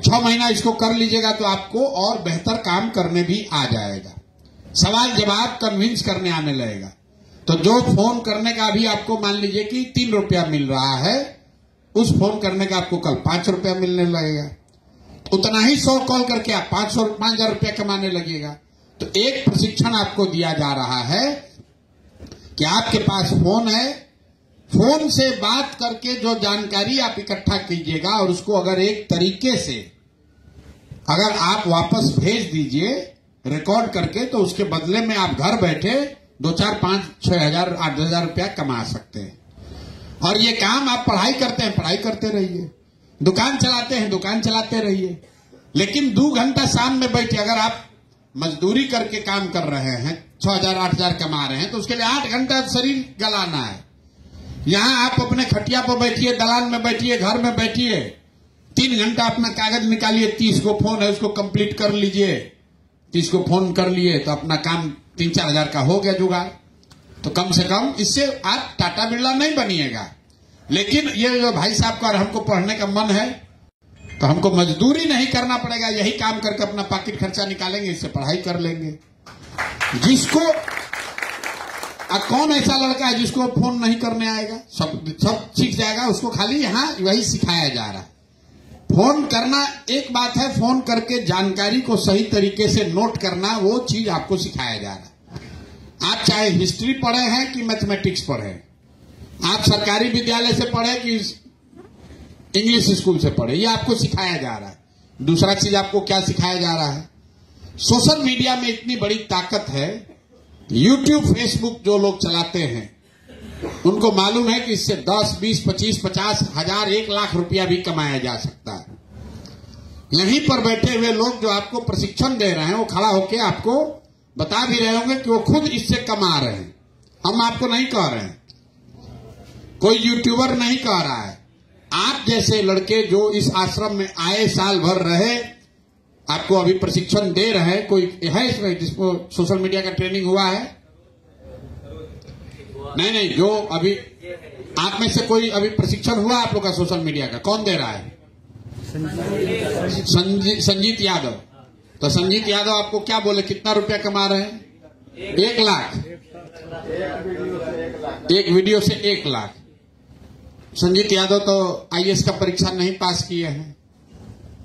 6 महीना इसको कर लीजिएगा तो आपको और बेहतर काम करने भी आ जाएगा। सवाल जवाब कन्विंस करने आने लगेगा। तो जो फोन करने का अभी आपको मान लीजिए कि 3 रुपया मिल रहा है, उस फोन करने का आपको कल 5 रुपया मिलने लगेगा। उतना ही 100 कॉल करके आप 5,000 रुपया कमाने लगेगा। तो एक प्रशिक्षण आपको दिया जा रहा है कि आपके पास फोन है, फोन से बात करके जो जानकारी आप इकट्ठा कीजिएगा और उसको अगर एक तरीके से अगर आप वापस भेज दीजिए रिकॉर्ड करके, तो उसके बदले में आप घर बैठे 2-4, 5, 6 हजार, 8,000 रुपया कमा सकते हैं। और ये काम आप पढ़ाई करते हैं, पढ़ाई करते रहिए, दुकान चलाते हैं, दुकान चलाते रहिए, लेकिन 2 घंटा शाम में बैठे अगर आप मजदूरी करके काम कर रहे हैं, 6,000, 8,000 कमा रहे हैं, तो उसके लिए 8 घंटा शरीर गलाना है। यहां आप अपने खटिया पर बैठिए, दलान में बैठिए, घर में बैठिए, 3 घंटा अपना कागज निकालिए, 30 को फोन है उसको कंप्लीट कर लीजिए। 30 को फोन कर लिए तो अपना काम 3-4 हजार का हो गया जुगाड़। तो कम से कम इससे आप टाटा बिरला नहीं बनिएगा। लेकिन ये जो भाई साहब का हमको पढ़ने का मन है तो हमको मजदूरी नहीं करना पड़ेगा, यही काम करके अपना पॉकेट खर्चा निकालेंगे, इससे पढ़ाई कर लेंगे। जिसको कौन ऐसा लड़का है जिसको फोन नहीं करने आएगा, सब सीख जाएगा, उसको खाली यहाँ वही सिखाया जा रहा है। फोन करना एक बात है, फोन करके जानकारी को सही तरीके से नोट करना वो चीज आपको सिखाया जा रहा है। आप चाहे हिस्ट्री पढ़े हैं कि मैथमेटिक्स पढ़े, आप सरकारी विद्यालय से पढ़े कि इंग्लिश स्कूल से पढ़े, ये आपको सिखाया जा रहा है। दूसरा चीज आपको क्या सिखाया जा रहा है, सोशल मीडिया में इतनी बड़ी ताकत है। यूट्यूब फेसबुक जो लोग चलाते हैं उनको मालूम है कि इससे 10, 20, 25, 50 हजार, 1 लाख रुपया भी कमाया जा सकता है। यहीं पर बैठे हुए लोग जो आपको प्रशिक्षण दे रहे हैं वो खड़ा होकर आपको बता भी रहे होंगे कि वो खुद इससे कमा रहे हैं। हम आपको नहीं कह रहे हैं, कोई यूट्यूबर नहीं कह रहा है। आप जैसे लड़के जो इस आश्रम में आए, साल भर रहे, आपको अभी प्रशिक्षण दे रहे हैं। कोई है इसमें जिसको सोशल मीडिया का ट्रेनिंग हुआ है? नहीं, जो अभी आप में से कोई अभी प्रशिक्षण हुआ आप लोग का सोशल मीडिया का? कौन दे रहा है? संजीत यादव। तो संजीत यादव आपको क्या बोले, कितना रुपया कमा रहे हैं? 1 लाख। एक वीडियो से 1 लाख। संजीत यादव तो आईएएस का परीक्षा नहीं पास किए हैं,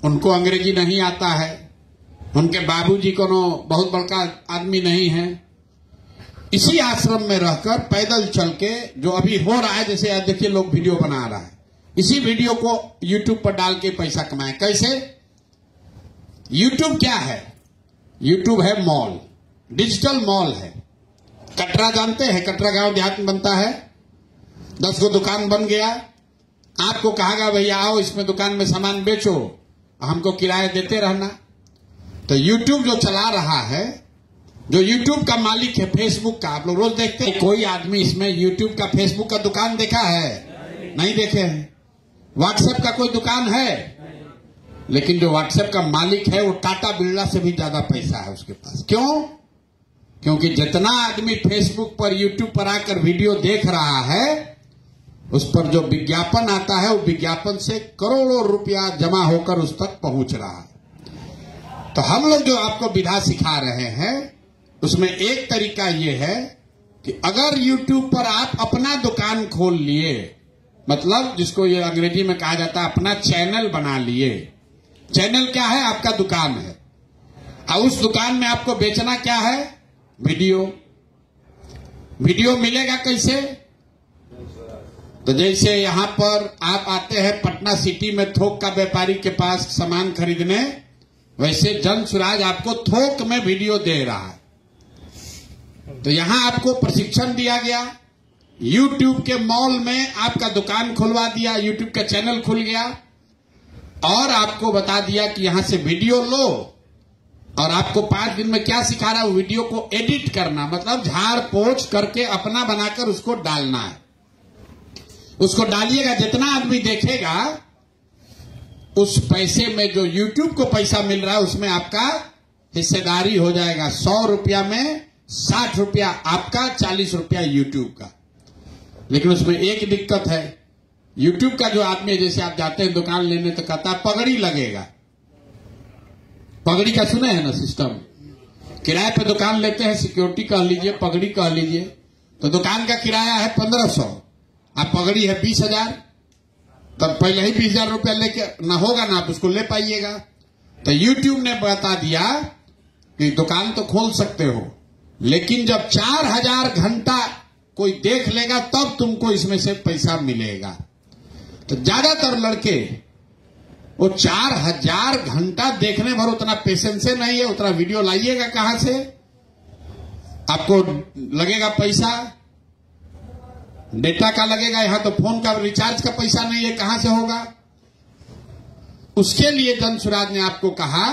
उनको अंग्रेजी नहीं आता है, उनके बाबूजी को बहुत बड़का आदमी नहीं है। इसी आश्रम में रहकर पैदल चल के जो अभी हो रहा है, जैसे आज देखिए लोग वीडियो बना रहा है, इसी वीडियो को यूट्यूब पर डाल के पैसा कमाए। कैसे? यूट्यूब क्या है? यूट्यूब है मॉल, डिजिटल मॉल है। कटरा जानते हैं? कटरा गांव देहात में बनता है, 10 गो दुकान बन गया। आपको कहा गया भैया आओ इसमें दुकान में सामान बेचो, हमको किराया देते रहना। तो यूट्यूब जो चला रहा है, जो यूट्यूब का मालिक है फेसबुक का, आप लोग रोज देखते हैं, कोई आदमी इसमें यूट्यूब का फेसबुक का दुकान देखा है? नहीं देखे हैं। व्हाट्सएप का कोई दुकान है? लेकिन जो व्हाट्सएप का मालिक है वो टाटा बिरला से भी ज्यादा पैसा है उसके पास। क्यों? क्योंकि जितना आदमी फेसबुक पर, यूट्यूब पर आकर वीडियो देख रहा है, उस पर जो विज्ञापन आता है वो विज्ञापन से करोड़ों रुपया जमा होकर उस तक पहुंच रहा है। तो हम लोग जो आपको विधा सिखा रहे हैं उसमें एक तरीका ये है कि अगर यूट्यूब पर आप अपना दुकान खोल लिए, मतलब जिसको ये अंग्रेजी में कहा जाता है अपना चैनल बना लिए। चैनल क्या है? आपका दुकान है, और उस दुकान में आपको बेचना क्या है? वीडियो। वीडियो मिलेगा कैसे? तो जैसे यहां पर आप आते हैं पटना सिटी में थोक का व्यापारी के पास सामान खरीदने, वैसे जन सुराज आपको थोक में वीडियो दे रहा है। तो यहां आपको प्रशिक्षण दिया गया, यूट्यूब के मॉल में आपका दुकान खुलवा दिया, यूट्यूब का चैनल खुल गया, और आपको बता दिया कि यहां से वीडियो लो। और आपको 5 दिन में क्या सिखा रहा है? वीडियो को एडिट करना, मतलब झाड़ पोंछ करके अपना बनाकर उसको डालना है। उसको डालिएगा, जितना आदमी देखेगा उस पैसे में जो यूट्यूब को पैसा मिल रहा है उसमें आपका हिस्सेदारी हो जाएगा। 100 रुपया में 60 रुपया आपका, 40 रुपया यूट्यूब का। लेकिन उसमें एक दिक्कत है, यूट्यूब का जो आदमी, जैसे आप जाते हैं दुकान लेने तो कहता है पगड़ी लगेगा। पगड़ी का सुने हैं ना सिस्टम? किराए पे दुकान लेते हैं, सिक्योरिटी कह लीजिए, पगड़ी कह लीजिए, तो दुकान का किराया है 1500, आप पगड़ी है 20,000, तब पहले ही 20,000 रुपया लेके ना होगा ना आप उसको ले पाइएगा। तो यूट्यूब ने बता दिया कि दुकान तो खोल सकते हो, लेकिन जब 4000 घंटा कोई देख लेगा तब तुमको इसमें से पैसा मिलेगा। तो ज्यादातर लड़के वो 4000 घंटा देखने भर उतना पेशेंस से नहीं है, उतना वीडियो लाइएगा कहां से? आपको लगेगा पैसा, डेटा का लगेगा, यहां तो फोन का रिचार्ज का पैसा नहीं है, कहां से होगा? उसके लिए जन सुराज ने आपको कहा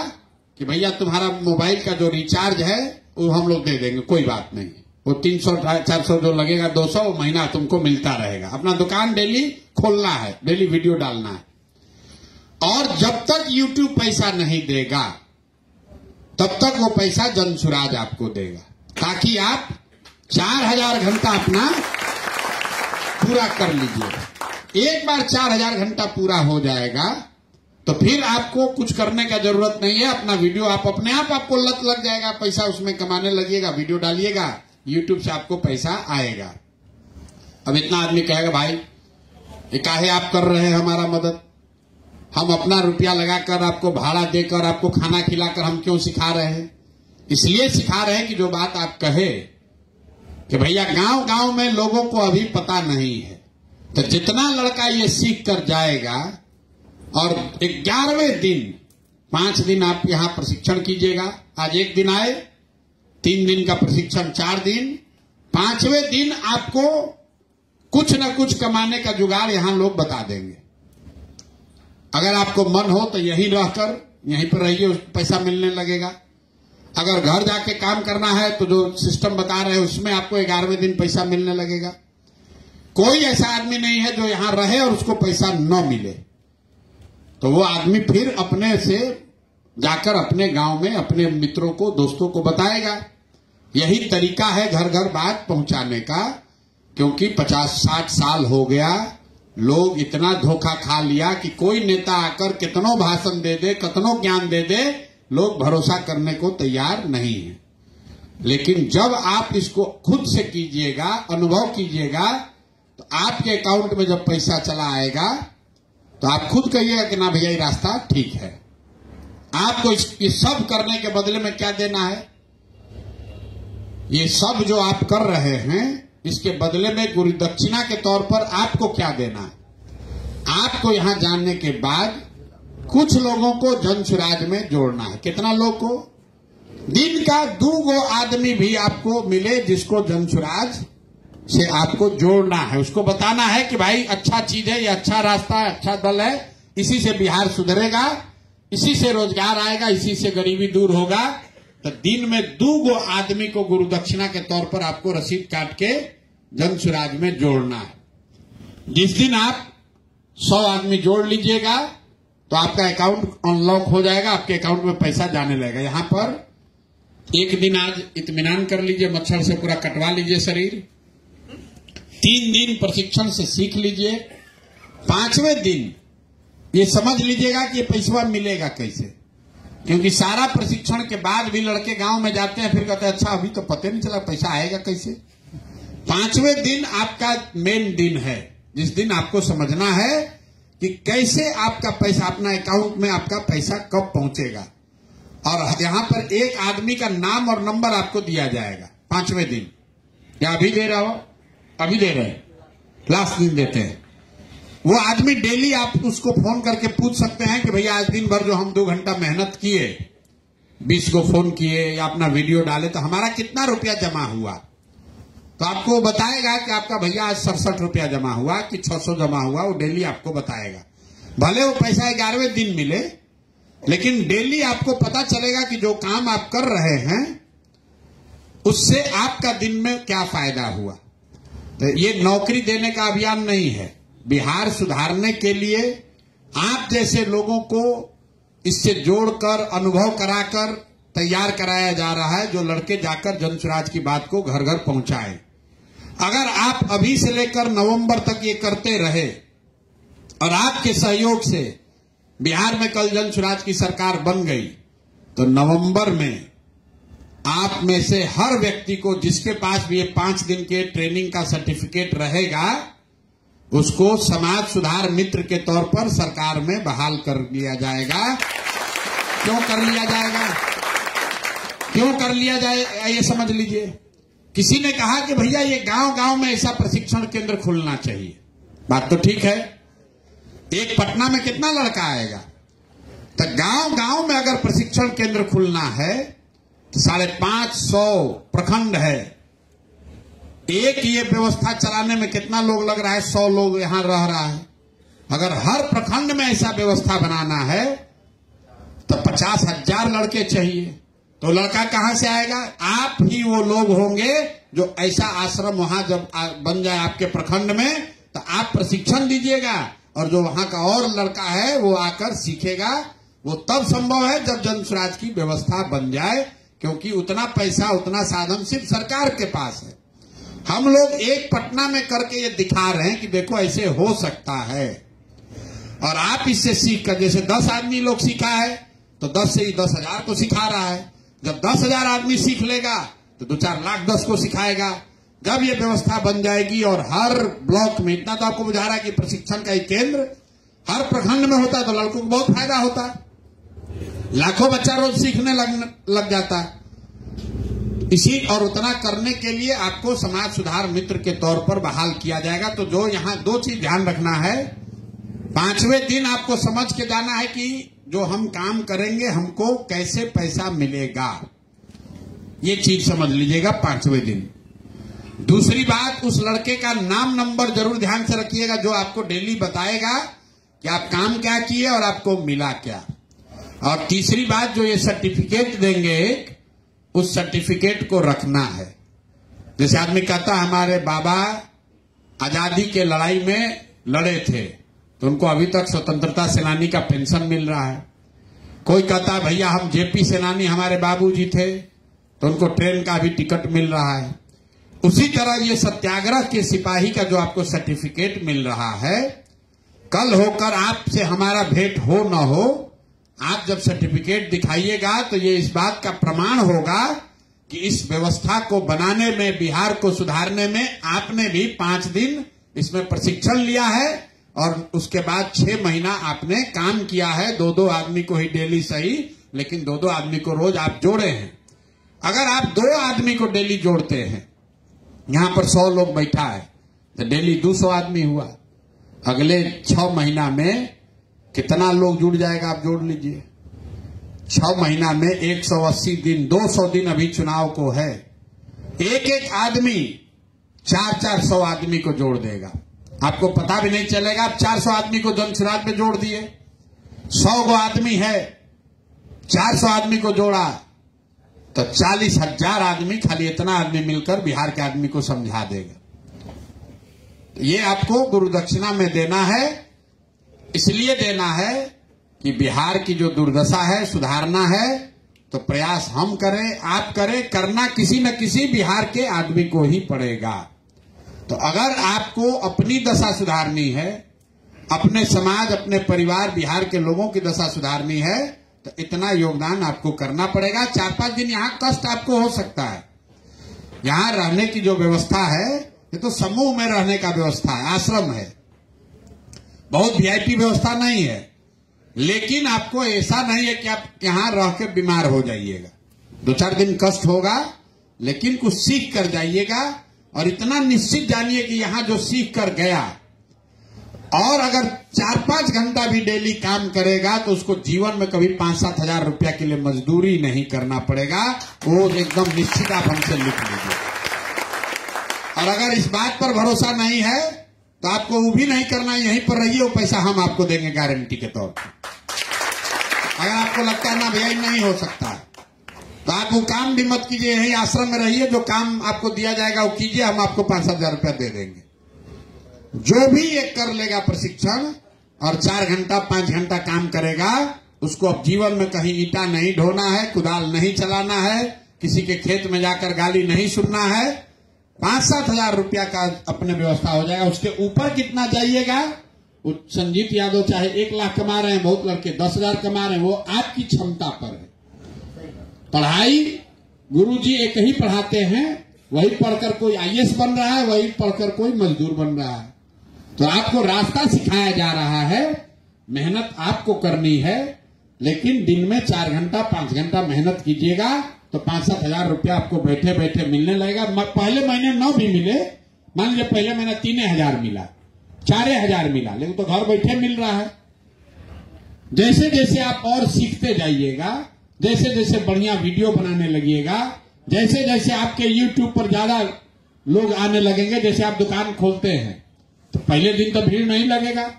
कि भैया तुम्हारा मोबाइल का जो रिचार्ज है वो हम लोग दे देंगे, कोई बात नहीं, वो 300-400 जो लगेगा 200 महीना तुमको मिलता रहेगा। अपना दुकान डेली खोलना है, डेली वीडियो डालना है, और जब तक यूट्यूब पैसा नहीं देगा तब तक वो पैसा जन सुराज आपको देगा, ताकि आप 4000 घंटा अपना पूरा कर लीजिए। एक बार 4000 घंटा पूरा हो जाएगा तो फिर आपको कुछ करने का जरूरत नहीं है। अपना वीडियो आप अपने आप आपको लत लग जाएगा, पैसा उसमें कमाने लगिएगा, वीडियो डालिएगा, यूट्यूब से आपको पैसा आएगा। अब इतना आदमी कहेगा भाई ये काहे आप कर रहे हैं हमारा मदद? हम अपना रुपया लगाकर, आपको भाड़ा देकर, आपको खाना खिलाकर हम क्यों सिखा रहे हैं? इसलिए सिखा रहे हैं कि जो बात आप कहे कि भैया गांव गांव में लोगों को अभी पता नहीं है, तो जितना लड़का ये सीख कर जाएगा और 11वें दिन 5 दिन आप यहां प्रशिक्षण कीजिएगा। आज 1 दिन आए, 3 दिन का प्रशिक्षण 4 दिन, 5वें दिन आपको कुछ न कुछ कमाने का जुगाड़ यहां लोग बता देंगे। अगर आपको मन हो तो यहीं रहकर यहीं पर रहिए, पैसा मिलने लगेगा। अगर घर जाके काम करना है तो जो सिस्टम बता रहे हैं उसमें आपको 11वें दिन पैसा मिलने लगेगा। कोई ऐसा आदमी नहीं है जो यहां रहे और उसको पैसा न मिले। तो वो आदमी फिर अपने से जाकर अपने गांव में अपने मित्रों को, दोस्तों को बताएगा। यही तरीका है घर घर बात पहुंचाने का, क्योंकि 50-60 साल हो गया, लोग इतना धोखा खा लिया कि कोई नेता आकर कितनों भाषण दे दे, कितनों ज्ञान दे दे, लोग भरोसा करने को तैयार नहीं है। लेकिन जब आप इसको खुद से कीजिएगा, अनुभव कीजिएगा, तो आपके अकाउंट में जब पैसा चला आएगा तो आप खुद कहिएगा कि ना भैया ये रास्ता ठीक है। आपको ये सब करने के बदले में क्या देना है? ये सब जो आप कर रहे हैं इसके बदले में गुरु दक्षिणा के तौर पर आपको क्या देना है? आपको यहां जानने के बाद कुछ लोगों को जन स्वराज में जोड़ना है। कितना लोग को? दिन का 2 आदमी भी आपको मिले जिसको जन स्वराज से आपको जोड़ना है। उसको बताना है कि भाई अच्छा चीज है, ये अच्छा रास्ता है, अच्छा दल है, इसी से बिहार सुधरेगा, इसी से रोजगार आएगा, इसी से गरीबी दूर होगा। तो दिन में 2 आदमी को गुरु दक्षिणा के तौर पर आपको रसीद काट के जन स्वराज में जोड़ना है। जिस दिन आप 100 आदमी जोड़ लीजिएगा तो आपका अकाउंट अनलॉक हो जाएगा, आपके अकाउंट में पैसा जाने लगेगा। यहां पर 1 दिन आज इत्मीनान कर लीजिए, मच्छर से पूरा कटवा लीजिए शरीर। 3 दिन प्रशिक्षण से सीख लीजिए। 5वें दिन ये समझ लीजिएगा कि ये पैसा मिलेगा कैसे, क्योंकि सारा प्रशिक्षण के बाद भी लड़के गांव में जाते हैं, फिर कहते हैं अच्छा अभी तो पता नहीं चला पैसा आएगा कैसे। 5वें दिन आपका मेन दिन है, जिस दिन आपको समझना है कि कैसे आपका पैसा अपना अकाउंट में, आपका पैसा कब पहुंचेगा। और यहां पर एक आदमी का नाम और नंबर आपको दिया जाएगा 5वें दिन। या अभी दे रहा हो? अभी दे रहे हैं, लास्ट दिन देते हैं। वो आदमी डेली आप उसको फोन करके पूछ सकते हैं कि भैया आज दिन भर जो हम 2 घंटा मेहनत किए, 20 को फोन किए या अपना वीडियो डाले, तो हमारा कितना रुपया जमा हुआ। तो आपको बताएगा कि आपका भैया आज 67 रुपया जमा हुआ कि 600 जमा हुआ, वो डेली आपको बताएगा। भले वो पैसा 11वें दिन मिले, लेकिन डेली आपको पता चलेगा कि जो काम आप कर रहे हैं उससे आपका दिन में क्या फायदा हुआ। तो ये नौकरी देने का अभियान नहीं है, बिहार सुधारने के लिए आप जैसे लोगों को इससे जोड़कर, अनुभव कराकर तैयार कराया जा रहा है, जो लड़के जाकर जन स्वराज की बात को घर घर पहुंचाए। अगर आप अभी से लेकर नवंबर तक ये करते रहे और आपके सहयोग से बिहार में कल जन स्वराज की सरकार बन गई, तो नवंबर में आप में से हर व्यक्ति को, जिसके पास भी ये 5 दिन के ट्रेनिंग का सर्टिफिकेट रहेगा, उसको समाज सुधार मित्र के तौर पर सरकार में बहाल कर लिया जाएगा। क्यों कर लिया जाएगा? क्यों कर लिया जाएगा ये समझ लीजिए। किसी ने कहा कि भैया ये गांव गांव में ऐसा प्रशिक्षण केंद्र खुलना चाहिए। बात तो ठीक है, एक पटना में कितना लड़का आएगा? तो गांव गांव में अगर प्रशिक्षण केंद्र खुलना है तो 550 प्रखंड है, एक ये व्यवस्था चलाने में कितना लोग लग रहा है? 100 लोग यहां रह रहा है। अगर हर प्रखंड में ऐसा व्यवस्था बनाना है तो 50,000 लड़के चाहिए। तो लड़का कहां से आएगा? आप ही वो लोग होंगे जो ऐसा आश्रम वहां जब बन जाए आपके प्रखंड में, तो आप प्रशिक्षण दीजिएगा और जो वहां का और लड़का है वो आकर सीखेगा। वो तब संभव है जब जन स्वराज की व्यवस्था बन जाए, क्योंकि उतना पैसा, उतना साधन सिर्फ सरकार के पास है। हम लोग एक पटना में करके ये दिखा रहे हैं कि देखो ऐसे हो सकता है। और आप इससे सीख कर, जैसे 10 आदमी लोग सीखा है तो 10 से ही 10,000 को सिखा रहा है। जब 10,000 आदमी सीख लेगा तो 2-4 लाख 10 को सिखाएगा। जब ये व्यवस्था बन जाएगी और हर ब्लॉक में, इतना तो आपको बुझा रहा है कि प्रशिक्षण का एक केंद्र हर प्रखंड में होता है तो लड़कों को बहुत फायदा होता है, लाखों बच्चा रोज सीखने लग जाता है। इसी और उतना करने के लिए आपको समाज सुधार मित्र के तौर पर बहाल किया जाएगा। तो जो यहाँ 2 चीज ध्यान रखना है, 5वें दिन आपको समझ के जाना है कि जो हम काम करेंगे हमको कैसे पैसा मिलेगा, ये चीज समझ लीजिएगा 5वें दिन। दूसरी बात, उस लड़के का नाम नंबर जरूर ध्यान से रखिएगा जो आपको डेली बताएगा कि आप काम क्या किए और आपको मिला क्या। और तीसरी बात, जो ये सर्टिफिकेट देंगे उस सर्टिफिकेट को रखना है। जैसे आदमी कहता हमारे बाबा आजादी के लड़ाई में लड़े थे तो उनको अभी तक स्वतंत्रता सेनानी का पेंशन मिल रहा है। कोई कहता है भैया हम जेपी सेनानी हमारे बाबूजी थे तो उनको ट्रेन का भी टिकट मिल रहा है। उसी तरह ये सत्याग्रह के सिपाही का जो आपको सर्टिफिकेट मिल रहा है, कल होकर आपसे हमारा भेंट हो न हो, आप जब सर्टिफिकेट दिखाइएगा तो ये इस बात का प्रमाण होगा कि इस व्यवस्था को बनाने में, बिहार को सुधारने में आपने भी 5 दिन इसमें प्रशिक्षण लिया है और उसके बाद 6 महीना आपने काम किया है। 2-2 आदमी को ही डेली सही, लेकिन 2-2 आदमी को रोज आप जोड़े हैं। अगर आप 2 आदमी को डेली जोड़ते हैं, यहां पर 100 लोग बैठा है तो डेली 200 आदमी हुआ। अगले 6 महीना में कितना लोग जुड़ जाएगा आप जोड़ लीजिए। 6 महीना में 180 दिन, 200 दिन अभी चुनाव को है। एक आदमी 400 आदमी को जोड़ देगा, आपको पता भी नहीं चलेगा। आप 400 आदमी को जनसुराज में जोड़ दिए, 100 गो आदमी है, 400 आदमी को जोड़ा तो 40,000 आदमी, खाली इतना आदमी मिलकर बिहार के आदमी को समझा देगा। ये आपको गुरु दक्षिणा में देना है। इसलिए देना है कि बिहार की जो दुर्दशा है सुधारना है, तो प्रयास हम करें, आप करें, करना किसी न किसी बिहार के आदमी को ही पड़ेगा। तो अगर आपको अपनी दशा सुधारनी है, अपने समाज, अपने परिवार, बिहार के लोगों की दशा सुधारनी है, तो इतना योगदान आपको करना पड़ेगा। 4-5 दिन यहाँ कष्ट आपको हो सकता है। यहाँ रहने की जो व्यवस्था है, ये तो समूह में रहने का व्यवस्था है, आश्रम है, बहुत वीआईपी व्यवस्था नहीं है। लेकिन आपको ऐसा नहीं है कि आप यहाँ रह के बीमार हो जाइएगा। 2-4 दिन कष्ट होगा, लेकिन कुछ सीख कर जाइएगा। और इतना निश्चित जानिए कि यहाँ जो सीख कर गया और अगर 4-5 घंटा भी डेली काम करेगा तो उसको जीवन में कभी 5-7 हजार रुपया के लिए मजदूरी नहीं करना पड़ेगा। वो एकदम निश्चित आप हमसे लिख लीजिए। और अगर इस बात पर भरोसा नहीं है तो आपको वो भी नहीं करना, यहीं पर रहिए, वो पैसा हम आपको देंगे गारंटी के तौर पर। अगर आपको लगता है ना भैया नहीं हो सकता तो आप वो काम भी मत कीजिए, यही आश्रम में रहिए, जो काम आपको दिया जाएगा वो कीजिए, हम आपको 5-7 हजार रुपया दे देंगे। जो भी एक कर लेगा प्रशिक्षण और 4 घंटा 5 घंटा काम करेगा, उसको अब जीवन में कहीं ईंटा नहीं ढोना है, कुदाल नहीं चलाना है, किसी के खेत में जाकर गाली नहीं सुनना है। 5-7 हजार रुपया का अपने व्यवस्था हो जाएगा। उसके ऊपर कितना जाइएगा, संजीत यादव चाहे 1 लाख कमा रहे हैं, बहुत लड़के 10 हजार कमा रहे हैं, वो आपकी क्षमता पर है। पढ़ाई गुरुजी एक ही पढ़ाते हैं, वही पढ़कर कोई आईएएस बन रहा है, वही पढ़कर कोई मजदूर बन रहा है। तो आपको रास्ता सिखाया जा रहा है, मेहनत आपको करनी है, लेकिन दिन में 4 घंटा 5 घंटा मेहनत कीजिएगा तो 5-7 हजार रुपया आपको बैठे बैठे मिलने लगेगा। पहले महीने 9 भी मिले, मान लीजिए पहले महीने 3,000 मिला, 4,000 मिला, लेकिन तो घर बैठे मिल रहा है। जैसे जैसे आप और सीखते जाइएगा, जैसे जैसे बढ़िया वीडियो बनाने लगिएगा, जैसे जैसे आपके यूट्यूब पर ज्यादा लोग आने लगेंगे, जैसे आप दुकान खोलते हैं तो पहले दिन तो भीड़ नहीं लगेगा,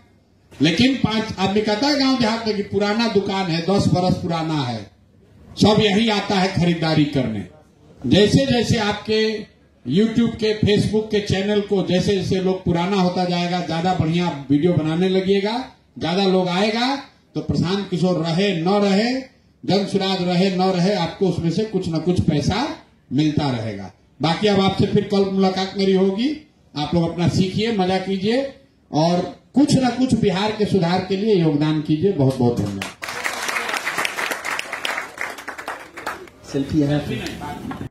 लेकिन 5 आदमी कहता है गांव देहात में कि पुराना दुकान है, 10 बरस पुराना है, सब यही आता है खरीदारी करने। जैसे जैसे आपके यूट्यूब के, फेसबुक के चैनल को जैसे जैसे लोग पुराना होता जाएगा, ज्यादा बढ़िया वीडियो बनाने लगिएगा, ज्यादा लोग आएगा, तो प्रशांत किशोर रहे न रहे, जनसुराज रहे न रहे, आपको उसमें से कुछ न कुछ पैसा मिलता रहेगा। बाकी अब आपसे फिर कल मुलाकात मेरी होगी। आप लोग अपना सीखिए, मजा कीजिए और कुछ न कुछ बिहार के सुधार के लिए योगदान कीजिए। बहुत बहुत धन्यवाद। सेल्फी है।